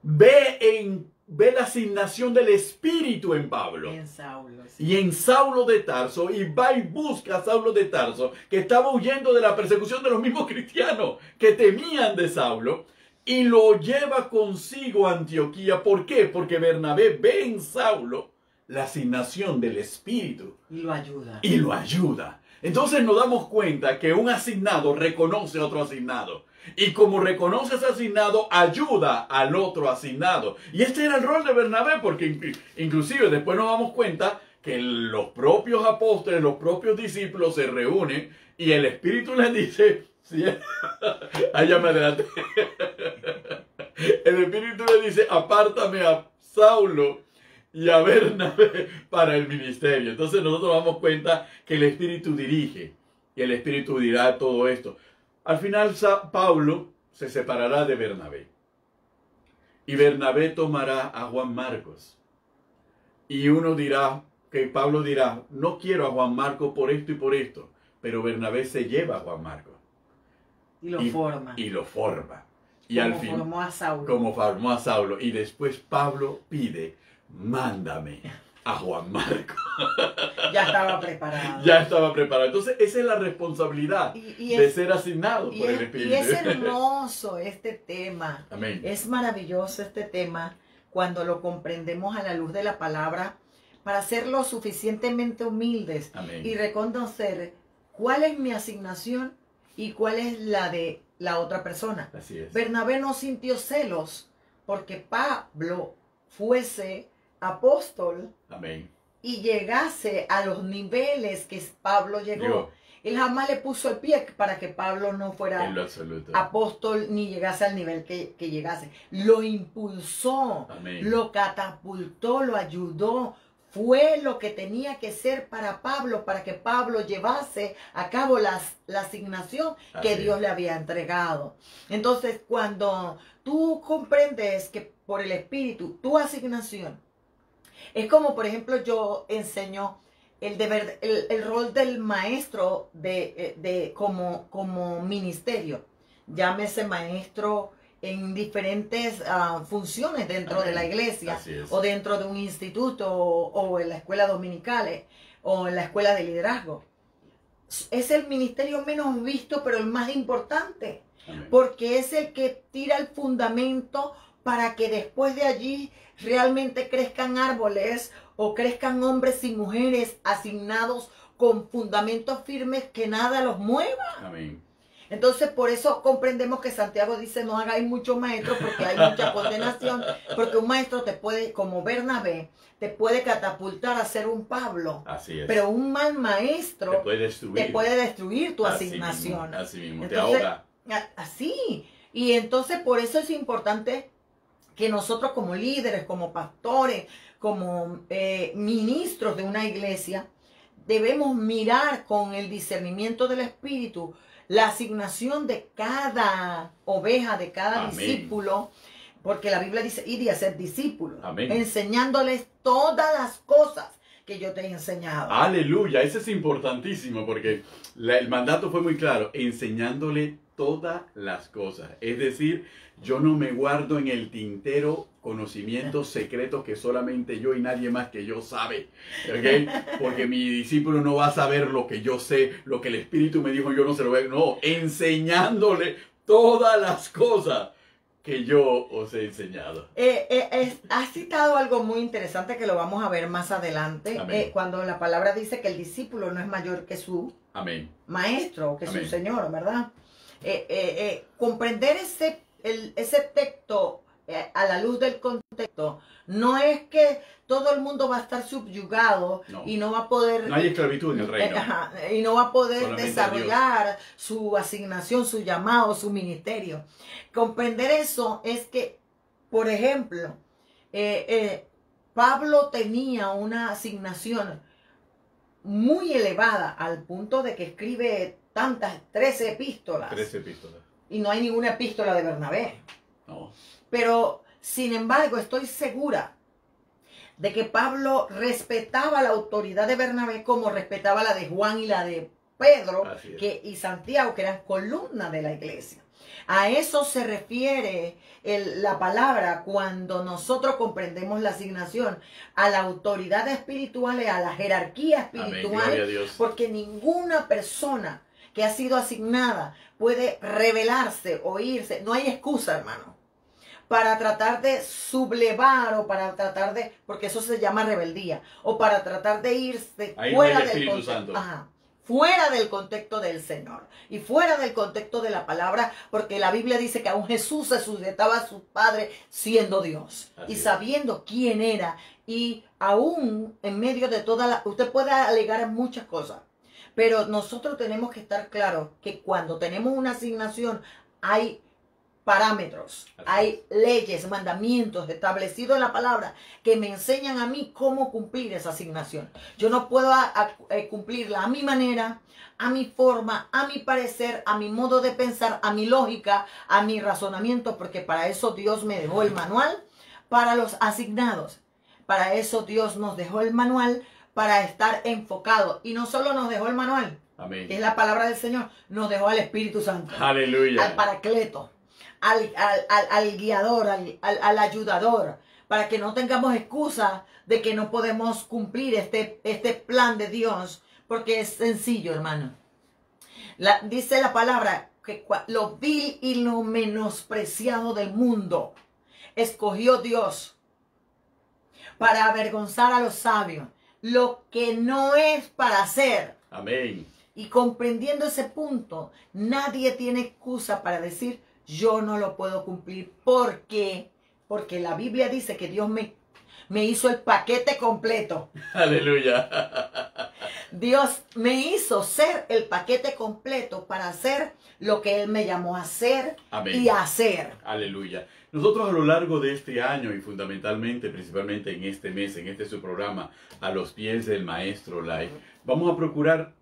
ve la asignación del Espíritu en Pablo. En Saulo, sí. Y en Saulo de Tarso, y va y busca a Saulo de Tarso, que estaba huyendo de la persecución de los mismos cristianos que temían de Saulo, y lo lleva consigo a Antioquía. ¿Por qué? Porque Bernabé ve en Saulo la asignación del Espíritu. Y lo ayuda. Y lo ayuda. Entonces nos damos cuenta que un asignado reconoce a otro asignado. Y como reconoce a ese asignado, ayuda al otro asignado. Y este era el rol de Bernabé, porque inclusive después nos damos cuenta que los propios apóstoles, los propios discípulos se reúnen y el Espíritu les dice, ¿sí? Allá me adelante. El Espíritu le dice, apártame a Saulo y a Bernabé para el ministerio. Entonces nosotros nos damos cuenta que el Espíritu dirige y el Espíritu dirá todo esto. Al final Pablo se separará de Bernabé y Bernabé tomará a Juan Marcos. Y uno dirá, que Pablo dirá, no quiero a Juan Marcos por esto y por esto, pero Bernabé se lleva a Juan Marcos. Y lo forma. Y lo forma. Y como al fin, formó a Saulo. Como formó a Saulo. Y después Pablo pide, mándame a Juan Marcos. Ya estaba preparado. Ya estaba preparado. Entonces esa es la responsabilidad de ser asignado por el Espíritu. Y es hermoso este tema. Amén. Es maravilloso este tema cuando lo comprendemos a la luz de la palabra para ser lo suficientemente humildes. Amén. Y reconocer cuál es mi asignación y cuál es la de la otra persona. Así es. Bernabé no sintió celos porque Pablo fuese apóstol. Amén. Y llegase a los niveles que Pablo llegó. Él jamás le puso el pie para que Pablo no fuera en lo absoluto apóstol ni llegase al nivel que llegase. Lo impulsó, Amén. Lo catapultó, lo ayudó. Fue lo que tenía que ser para Pablo, para que Pablo llevase a cabo la asignación que Dios le había entregado. Entonces, cuando tú comprendes que por el Espíritu, tu asignación, es como, por ejemplo, yo enseño el rol del maestro como ministerio. Llámese maestro en diferentes funciones dentro de la iglesia o dentro de un instituto o en la escuela dominical o en la escuela de liderazgo. Es el ministerio menos visto, pero el más importante. Amén. Porque es el que tira el fundamento para que después de allí realmente crezcan árboles o crezcan hombres y mujeres asignados con fundamentos firmes que nada los mueva. Amén. Entonces, por eso comprendemos que Santiago dice, no hagáis mucho maestro porque hay mucha condenación, porque un maestro te puede, como Bernabé, te puede catapultar a ser un Pablo. Así es. Pero un mal maestro te puede destruir tu asignación. Así mismo, entonces, te ahoga. Así. Y entonces, por eso es importante que nosotros como líderes, como pastores, como ministros de una iglesia, debemos mirar con el discernimiento del Espíritu la asignación de cada oveja, de cada Amén. discípulo, porque la Biblia dice, ir y hacer discípulos, Amén. enseñándoles todas las cosas que yo te he enseñado. Aleluya, eso es importantísimo porque el mandato fue muy claro, enseñándole todas las cosas. Es decir, yo no me guardo en el tintero conocimientos secretos que solamente yo y nadie más que yo sabe, ¿okay? Porque mi discípulo no va a saber lo que yo sé, lo que el Espíritu me dijo, yo no se lo voy a... No, enseñándole todas las cosas que yo os he enseñado. Has citado algo muy interesante que lo vamos a ver más adelante, cuando la palabra dice que el discípulo no es mayor que su Amén. maestro, que Amén. su señor, ¿verdad? Comprender ese texto a la luz del contexto no es que todo el mundo va a estar subyugado y no va a poder... No hay esclavitud en el reino. Y no va a poder solamente desarrollar su asignación, su llamado, su ministerio. Comprender eso es que, por ejemplo, Pablo tenía una asignación muy elevada al punto de que escribe 13 epístolas. 13 epístolas. Y no hay ninguna epístola de Bernabé. No. Pero, sin embargo, estoy segura de que Pablo respetaba la autoridad de Bernabé como respetaba la de Juan y la de Pedro y Santiago, que eran columnas de la iglesia. A eso se refiere la palabra cuando nosotros comprendemos la asignación a la autoridad espiritual y a la jerarquía espiritual. Amén, gloria a Dios. Porque ninguna persona que ha sido asignada puede rebelarse o irse. No hay excusa, hermano, para tratar de sublevar o para tratar de, porque eso se llama rebeldía, o para tratar de irse ahí fuera no hay del contexto. Fuera del contexto del Señor y fuera del contexto de la palabra, porque la Biblia dice que aún Jesús se sujetaba a su Padre siendo Dios y sabiendo quién era, y aún en medio de usted puede alegar muchas cosas, pero nosotros tenemos que estar claros que cuando tenemos una asignación hay parámetros, hay leyes, mandamientos establecidos en la palabra que me enseñan a mí cómo cumplir esa asignación. Yo no puedo cumplirla a mi manera, a mi forma, a mi parecer, a mi modo de pensar, a mi lógica, a mi razonamiento, porque para eso Dios me dejó el manual para los asignados. Para eso Dios nos dejó el manual para estar enfocado. Y no solo nos dejó el manual, Amén. que es la palabra del Señor, nos dejó al Espíritu Santo. Aleluya. Al Paracleto. Al guiador, al ayudador, para que no tengamos excusa de que no podemos cumplir este plan de Dios, porque es sencillo, hermano. Dice la palabra que lo vil y lo menospreciado del mundo escogió Dios para avergonzar a los sabios, lo que no es para hacer. Amén. Y comprendiendo ese punto, nadie tiene excusa para decir, yo no lo puedo cumplir. ¿Por qué? Porque la Biblia dice que Dios me hizo el paquete completo. Aleluya. Dios me hizo ser el paquete completo para hacer lo que Él me llamó a hacer. Amén. Y a hacer. Aleluya. Nosotros a lo largo de este año y fundamentalmente, principalmente en este mes, en este su programa, A los pies del Maestro Live, vamos a procurar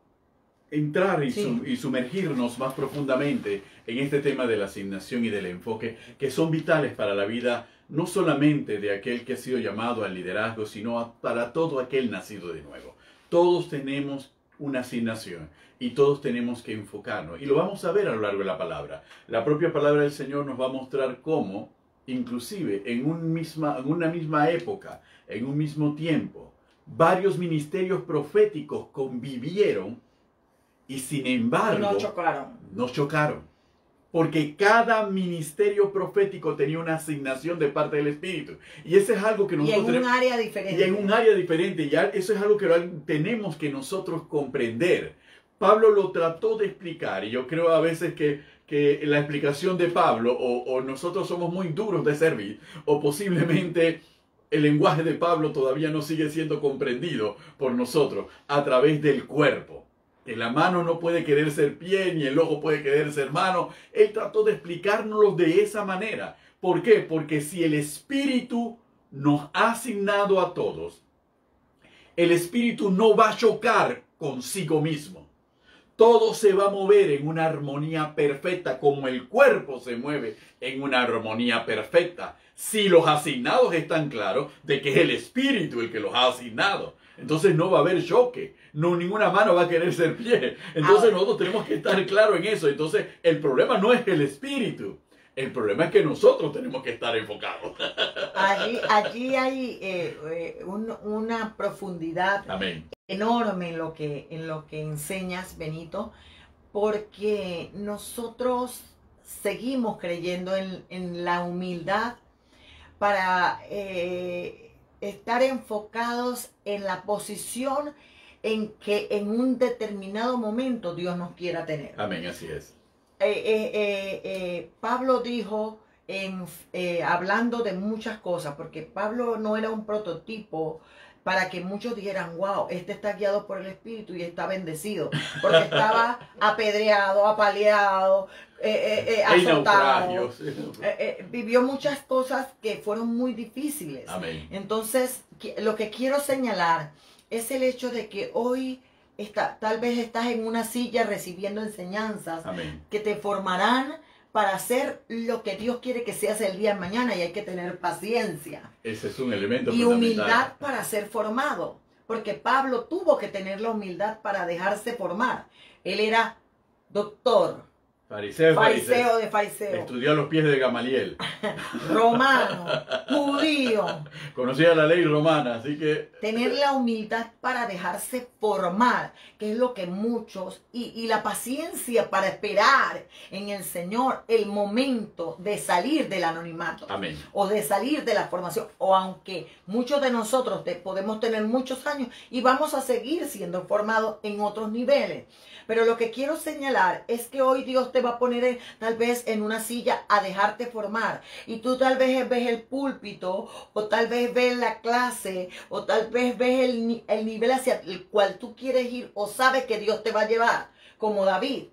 entrar y sumergirnos más profundamente en este tema de la asignación y del enfoque, que son vitales para la vida no solamente de aquel que ha sido llamado al liderazgo, sino para todo aquel nacido de nuevo. Todos tenemos una asignación y todos tenemos que enfocarnos, y lo vamos a ver a lo largo de la palabra. La propia palabra del Señor nos va a mostrar cómo, inclusive en una misma época, en un mismo tiempo, varios ministerios proféticos convivieron y sin embargo no chocaron. No chocaron. Porque cada ministerio profético tenía una asignación de parte del Espíritu. Y eso es algo que nosotros Y en un área diferente. Y en un área diferente. Ya eso es algo que tenemos que nosotros comprender. Pablo lo trató de explicar. Y yo creo a veces que la explicación de Pablo, o nosotros somos muy duros de servir, o posiblemente el lenguaje de Pablo todavía no sigue siendo comprendido por nosotros a través del cuerpo. Que la mano no puede querer ser pie, ni el ojo puede querer ser mano. Él trató de explicárnoslo de esa manera. ¿Por qué? Porque si el Espíritu nos ha asignado a todos, el Espíritu no va a chocar consigo mismo. Todo se va a mover en una armonía perfecta, como el cuerpo se mueve en una armonía perfecta. Si los asignados están claros de que es el Espíritu el que los ha asignado. Entonces no va a haber choque. No, ninguna mano va a querer ser pie. Entonces nosotros tenemos que estar claros en eso. Entonces el problema no es el Espíritu. El problema es que nosotros tenemos que estar enfocados. Allí hay una profundidad Amén. enorme en lo que enseñas, Benito, porque nosotros seguimos creyendo en la humildad para estar enfocados en la posición en que en un determinado momento Dios nos quiera tener. Amén, así es. Pablo dijo, hablando de muchas cosas, porque Pablo no era un prototipo para que muchos dijeran, wow, este está guiado por el Espíritu y está bendecido, porque estaba apedreado, apaleado, azotado, vivió muchas cosas que fueron muy difíciles. Amén. Entonces, lo que quiero señalar es el hecho de que hoy tal vez estás en una silla recibiendo enseñanzas. Amén. Que te formarán para hacer lo que Dios quiere que seas el día de mañana, y hay que tener paciencia. Ese es un elemento y fundamental. Humildad para ser formado, porque Pablo tuvo que tener la humildad para dejarse formar. Él era doctor, fariseo de fariseo, estudió a los pies de Gamaliel, romano, judío. Conocía la ley romana, así que tener la humildad para dejarse formar, que es lo que muchos, y la paciencia para esperar en el Señor el momento de salir del anonimato. Amén. O de salir de la formación, o aunque muchos de nosotros podemos tener muchos años y vamos a seguir siendo formados en otros niveles. Pero lo que quiero señalar es que hoy Dios te va a poner tal vez en una silla a dejarte formar. Y tú tal vez ves el púlpito, o tal vez ves la clase, o tal vez ves el nivel hacia el cual tú quieres ir, o sabes que Dios te va a llevar. Como David.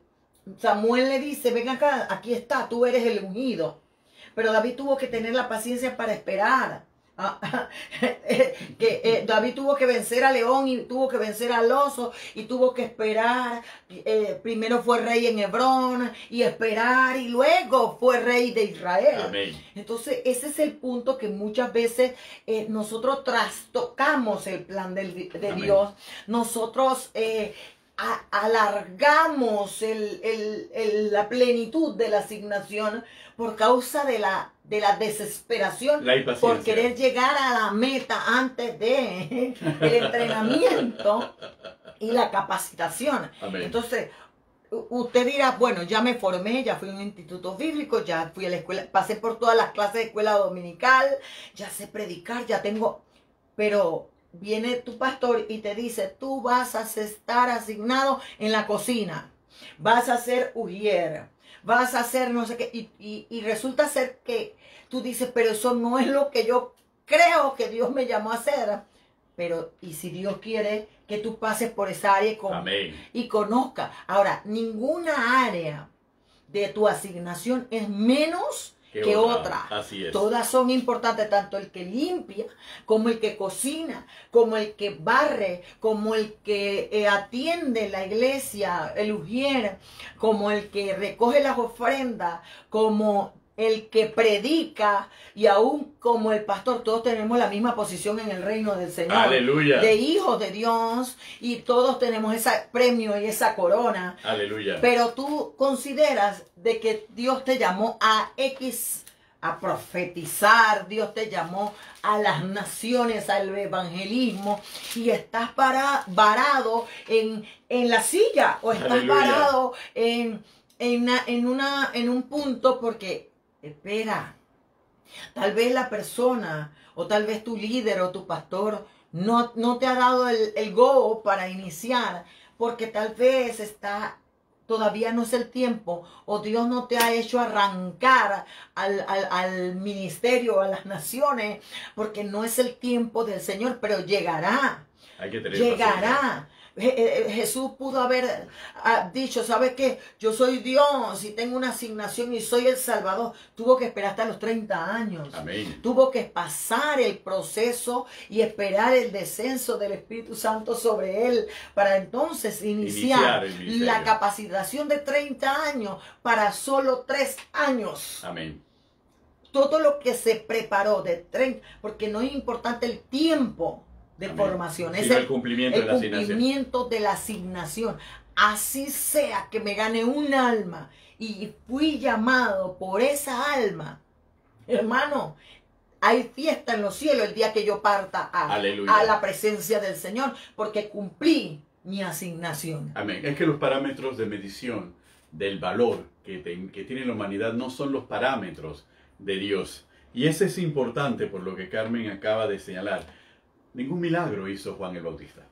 Samuel le dice, ven acá, aquí está, tú eres el ungido. Pero David tuvo que tener la paciencia para esperar. David tuvo que vencer a león y tuvo que vencer al oso y tuvo que esperar. Primero fue rey en Hebrón y esperar, y luego fue rey de Israel. Amén. Entonces ese es el punto que muchas veces nosotros trastocamos el plan de Dios. Nosotros alargamos la plenitud de la asignación por causa de la desesperación, por querer llegar a la meta antes de el entrenamiento y la capacitación. Amén. Entonces, usted dirá, bueno, ya me formé, ya fui a un instituto bíblico, ya fui a la escuela, pasé por todas las clases de escuela dominical, ya sé predicar, ya tengo, pero viene tu pastor y te dice, tú vas a estar asignado en la cocina, vas a ser ujier, vas a hacer no sé qué, y resulta ser que tú dices, pero eso no es lo que yo creo que Dios me llamó a hacer. Pero, ¿y si Dios quiere que tú pases por esa área y conozcas? Ahora, ninguna área de tu asignación es menos que otra. Así es. Todas son importantes, tanto el que limpia, como el que cocina, como el que barre, como el que atiende la iglesia, el ujier, como el que recoge las ofrendas, como el que predica, y aún como el pastor. Todos tenemos la misma posición en el reino del Señor. Aleluya. De hijos de Dios, y todos tenemos ese premio y esa corona. Aleluya. Pero tú consideras de que Dios te llamó a profetizar, Dios te llamó a las naciones, al evangelismo, y estás varado en la silla, o estás Aleluya. varado en en un punto porque, espera, tal vez la persona o tal vez tu líder o tu pastor no te ha dado el go para iniciar porque tal vez todavía no es el tiempo o Dios no te ha hecho arrancar al ministerio, a las naciones, porque no es el tiempo del Señor, pero llegará. Hay que tener llegará. Jesús pudo haber dicho, ¿sabes qué? Yo soy Dios y tengo una asignación y soy el Salvador. Tuvo que esperar hasta los 30 años. Amén. Tuvo que pasar el proceso y esperar el descenso del Espíritu Santo sobre él para entonces iniciar la capacitación de 30 años para solo 3 años. Amén. Todo lo que se preparó de 30, porque no es importante el tiempo de Amén. Formación, es el cumplimiento, de la asignación. Así sea que me gane un alma y fui llamado por esa alma, hermano, hay fiesta en los cielos el día que yo parta a la presencia del Señor, porque cumplí mi asignación. Amén. Es que los parámetros de medición del valor que tiene la humanidad no son los parámetros de Dios. Y ese es importante por lo que Carmen acaba de señalar. Ningún milagro hizo Juan el Bautista.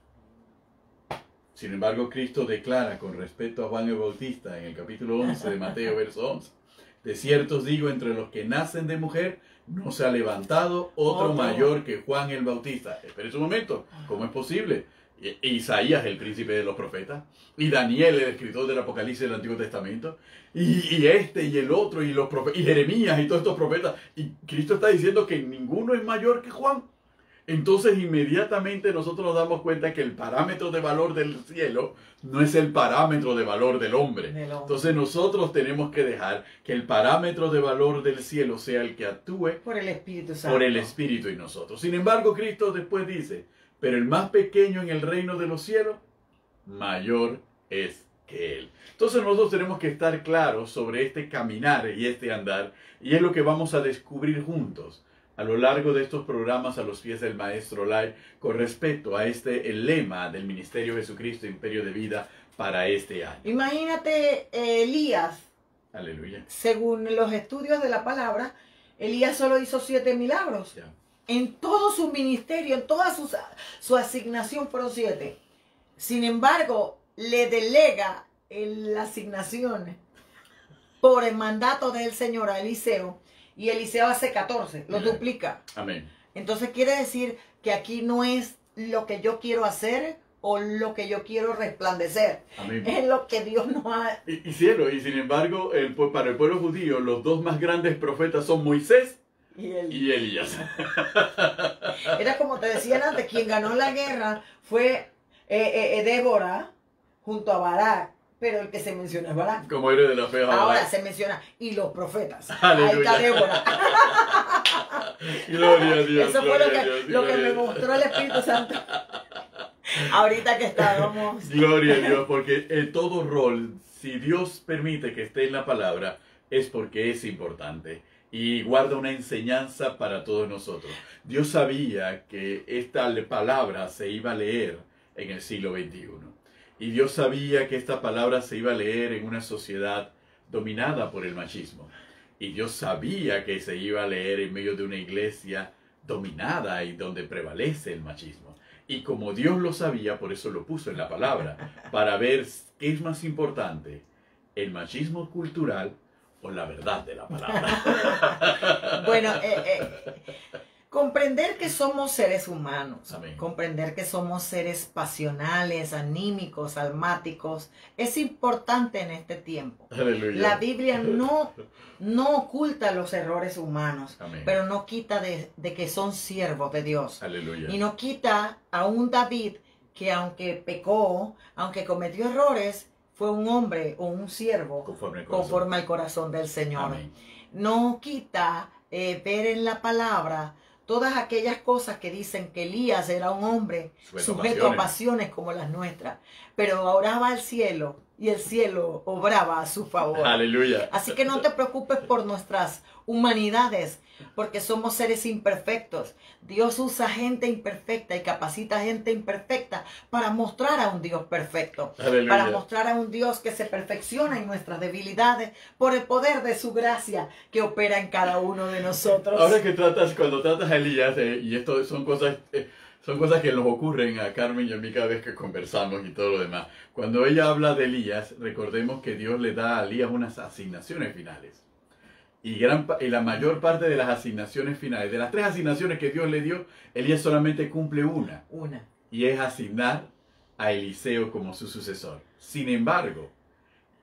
Sin embargo, Cristo declara con respecto a Juan el Bautista en el capítulo 11 de Mateo, verso 11. De cierto os digo, entre los que nacen de mujer, no se ha levantado otro mayor que Juan el Bautista. Espera un momento, ¿cómo es posible? Isaías, el príncipe de los profetas, y Daniel, el escritor del Apocalipsis del Antiguo Testamento, y el otro, y los profetas, y Jeremías, y todos estos profetas. Y Cristo está diciendo que ninguno es mayor que Juan. Entonces inmediatamente nosotros nos damos cuenta que el parámetro de valor del cielo no es el parámetro de valor del hombre. Entonces nosotros tenemos que dejar que el parámetro de valor del cielo sea el que actúe por el Espíritu Santo. Por el Espíritu y nosotros. Sin embargo, Cristo después dice, pero el más pequeño en el reino de los cielos, mayor es que él. Entonces nosotros tenemos que estar claros sobre este caminar y este andar, y es lo que vamos a descubrir juntos a lo largo de estos programas a los pies del Maestro Live con respecto a el lema del Ministerio Jesucristo Imperio de Vida para este año. Imagínate Elías. Aleluya. Según los estudios de la palabra, Elías solo hizo 7 milagros. Ya. En todo su ministerio, en toda su asignación fueron 7. Sin embargo, le delega la asignación por el mandato del Señor a Eliseo. Y Eliseo hace 14, lo duplica. Amén. Entonces quiere decir que aquí no es lo que yo quiero hacer o lo que yo quiero resplandecer. Amén. Es lo que Dios no ha... Y cielo, y sin embargo, para el pueblo judío, los dos más grandes profetas son Moisés y Elías. Era como te decían antes, quien ganó la guerra fue Débora junto a Barak. Pero el que se menciona es Barak. Como héroe de la fe. Ahora se menciona. Y los profetas. Aleluya. Ahí está Débora. Gloria a Dios. Eso fue lo que me mostró el Espíritu Santo. Ahorita que estábamos. Gloria a Dios, porque todo rol, si Dios permite que esté en la palabra, es porque es importante. Y guarda una enseñanza para todos nosotros. Dios sabía que esta palabra se iba a leer en el siglo XXI. Y Dios sabía que esta palabra se iba a leer en una sociedad dominada por el machismo. Y Dios sabía que se iba a leer en medio de una iglesia dominada y donde prevalece el machismo. Y como Dios lo sabía, por eso lo puso en la palabra, para ver qué es más importante, el machismo cultural o la verdad de la palabra. Bueno, comprender que somos seres humanos, Amén. Comprender que somos seres pasionales, anímicos, almáticos, es importante en este tiempo. Aleluya. La Biblia no oculta los errores humanos, Amén. pero no quita de que son siervos de Dios. Aleluya. Y no quita a un David que aunque pecó, aunque cometió errores, fue un hombre o un siervo conforme al corazón del Señor. Amén. No quita ver en la palabra todas aquellas cosas que dicen que Elías era un hombre sujeto a pasiones como las nuestras, pero oraba al cielo y el cielo obraba a su favor. Aleluya. Así que no te preocupes por nuestras humanidades, porque somos seres imperfectos. Dios usa gente imperfecta y capacita gente imperfecta para mostrar a un Dios perfecto. Aleluya. Para mostrar a un Dios que se perfecciona en nuestras debilidades por el poder de su gracia que opera en cada uno de nosotros. Ahora que cuando tratas a Elías, y esto son cosas que nos ocurren a Carmen y a mí cada vez que conversamos y todo lo demás. Cuando ella habla de Elías, recordemos que Dios le da a Elías unas asignaciones finales. Y la mayor parte de las asignaciones finales, de las 3 asignaciones que Dios le dio, Elías solamente cumple una. Y es asignar a Eliseo como su sucesor. Sin embargo,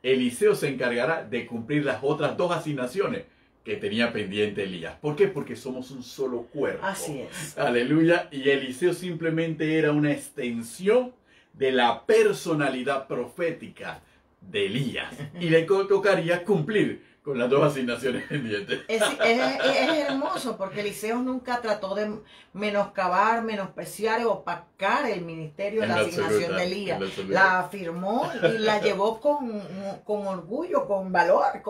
Eliseo se encargará de cumplir las otras 2 asignaciones que tenía pendiente Elías. ¿Por qué? Porque somos un solo cuerpo. Así es. Aleluya. Y Eliseo simplemente era una extensión de la personalidad profética de Elías. Y le tocaría cumplir con las 2 asignaciones pendientes. Es hermoso porque Eliseo nunca trató de menoscabar, menospreciar o opacar el ministerio, la asignación de Elías. La afirmó y la llevó con orgullo, con valor,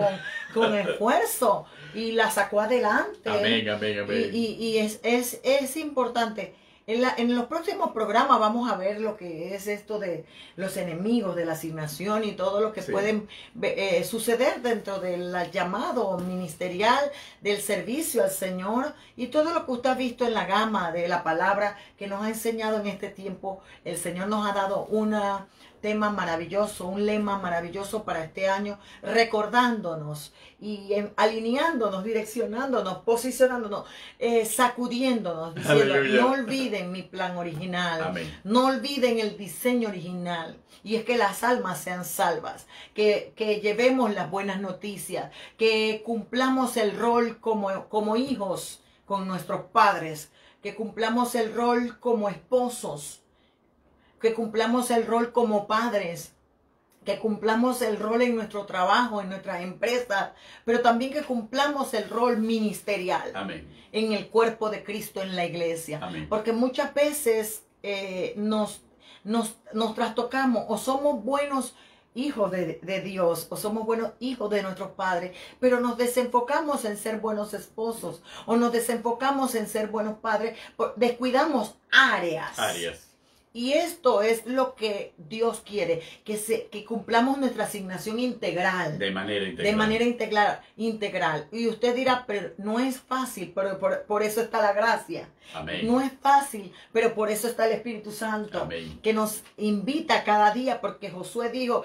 con esfuerzo y la sacó adelante. Amén, amén, amén. Y es importante. En los próximos programas vamos a ver lo que es esto de los enemigos de la asignación y todo lo que pueden suceder dentro del llamado ministerial, del servicio al Señor y todo lo que usted ha visto en la gama de la palabra que nos ha enseñado en este tiempo. El Señor nos ha dado un tema maravilloso, un lema maravilloso para este año, recordándonos y alineándonos, direccionándonos, posicionándonos, sacudiéndonos, diciendo, no olviden mi plan original, amén. No olviden el diseño original, y es que las almas sean salvas, que llevemos las buenas noticias, que cumplamos el rol como hijos con nuestros padres, que cumplamos el rol como esposos, que cumplamos el rol como padres, que cumplamos el rol en nuestro trabajo, en nuestras empresas, pero también que cumplamos el rol ministerial. Amén. En el cuerpo de Cristo, en la iglesia. Amén. Porque muchas veces nos trastocamos o somos buenos hijos de Dios o somos buenos hijos de nuestros padres, pero nos desenfocamos en ser buenos esposos o nos desenfocamos en ser buenos padres, descuidamos áreas. Y esto es lo que Dios quiere, que cumplamos nuestra asignación integral. De manera integral. De manera integral. Y usted dirá, pero no es fácil, pero por eso está la gracia. Amén. No es fácil, pero por eso está el Espíritu Santo. Amén. Que nos invita cada día, porque Josué dijo,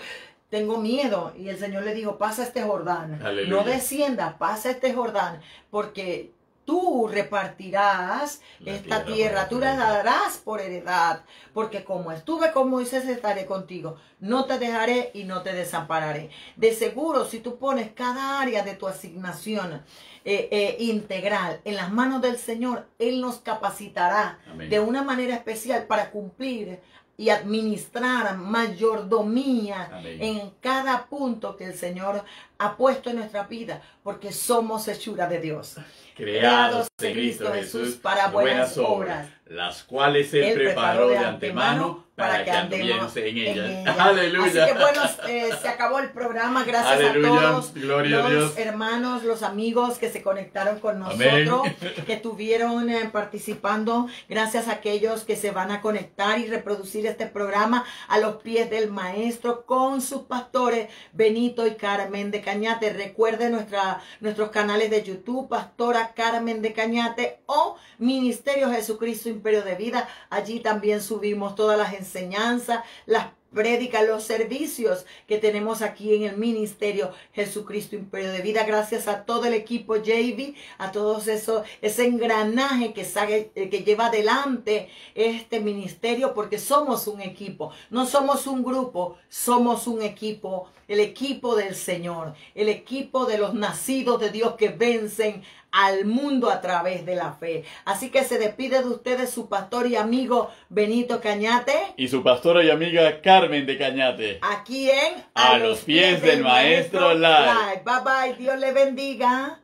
tengo miedo. Y el Señor le dijo, pasa este Jordán. Aleluya. No desciendas, pasa este Jordán, porque tú repartirás esta tierra, tú la darás por heredad, porque como estuve con Moisés, estaré contigo. No te dejaré y no te desampararé. De seguro, si tú pones cada área de tu asignación integral en las manos del Señor, Él nos capacitará de una manera especial para cumplir y administrar mayordomía en cada punto que el Señor ha puesto en nuestra vida, porque somos hechura de Dios. Creados en Cristo Jesús para buenas obras, las cuales Él preparó de antemano para que andemos en ellas. Aleluya. Así que bueno, se acabó el programa. Gracias a todos los hermanos, los amigos que se conectaron con nosotros, que estuvieron participando. Gracias a aquellos que se van a conectar y reproducir este programa a los pies del Maestro con sus pastores Benito y Carmen de Cañate. Recuerden nuestros canales de YouTube, Pastora Carmen de Cañate o Ministerio Jesucristo Imperio de Vida. Allí también subimos todas las enseñanzas, las prédicas, los servicios que tenemos aquí en el Ministerio Jesucristo Imperio de Vida. Gracias a todo el equipo JV, a todos ese engranaje que lleva adelante este ministerio, porque somos un equipo, no somos un grupo, somos un equipo, el equipo del Señor, el equipo de los nacidos de Dios que vencen al mundo a través de la fe. Así que se despide de ustedes su pastor y amigo Benito Cañate y su pastora y amiga Carmen de Cañate, aquí en A los pies del Maestro Live. Bye bye, Dios le bendiga.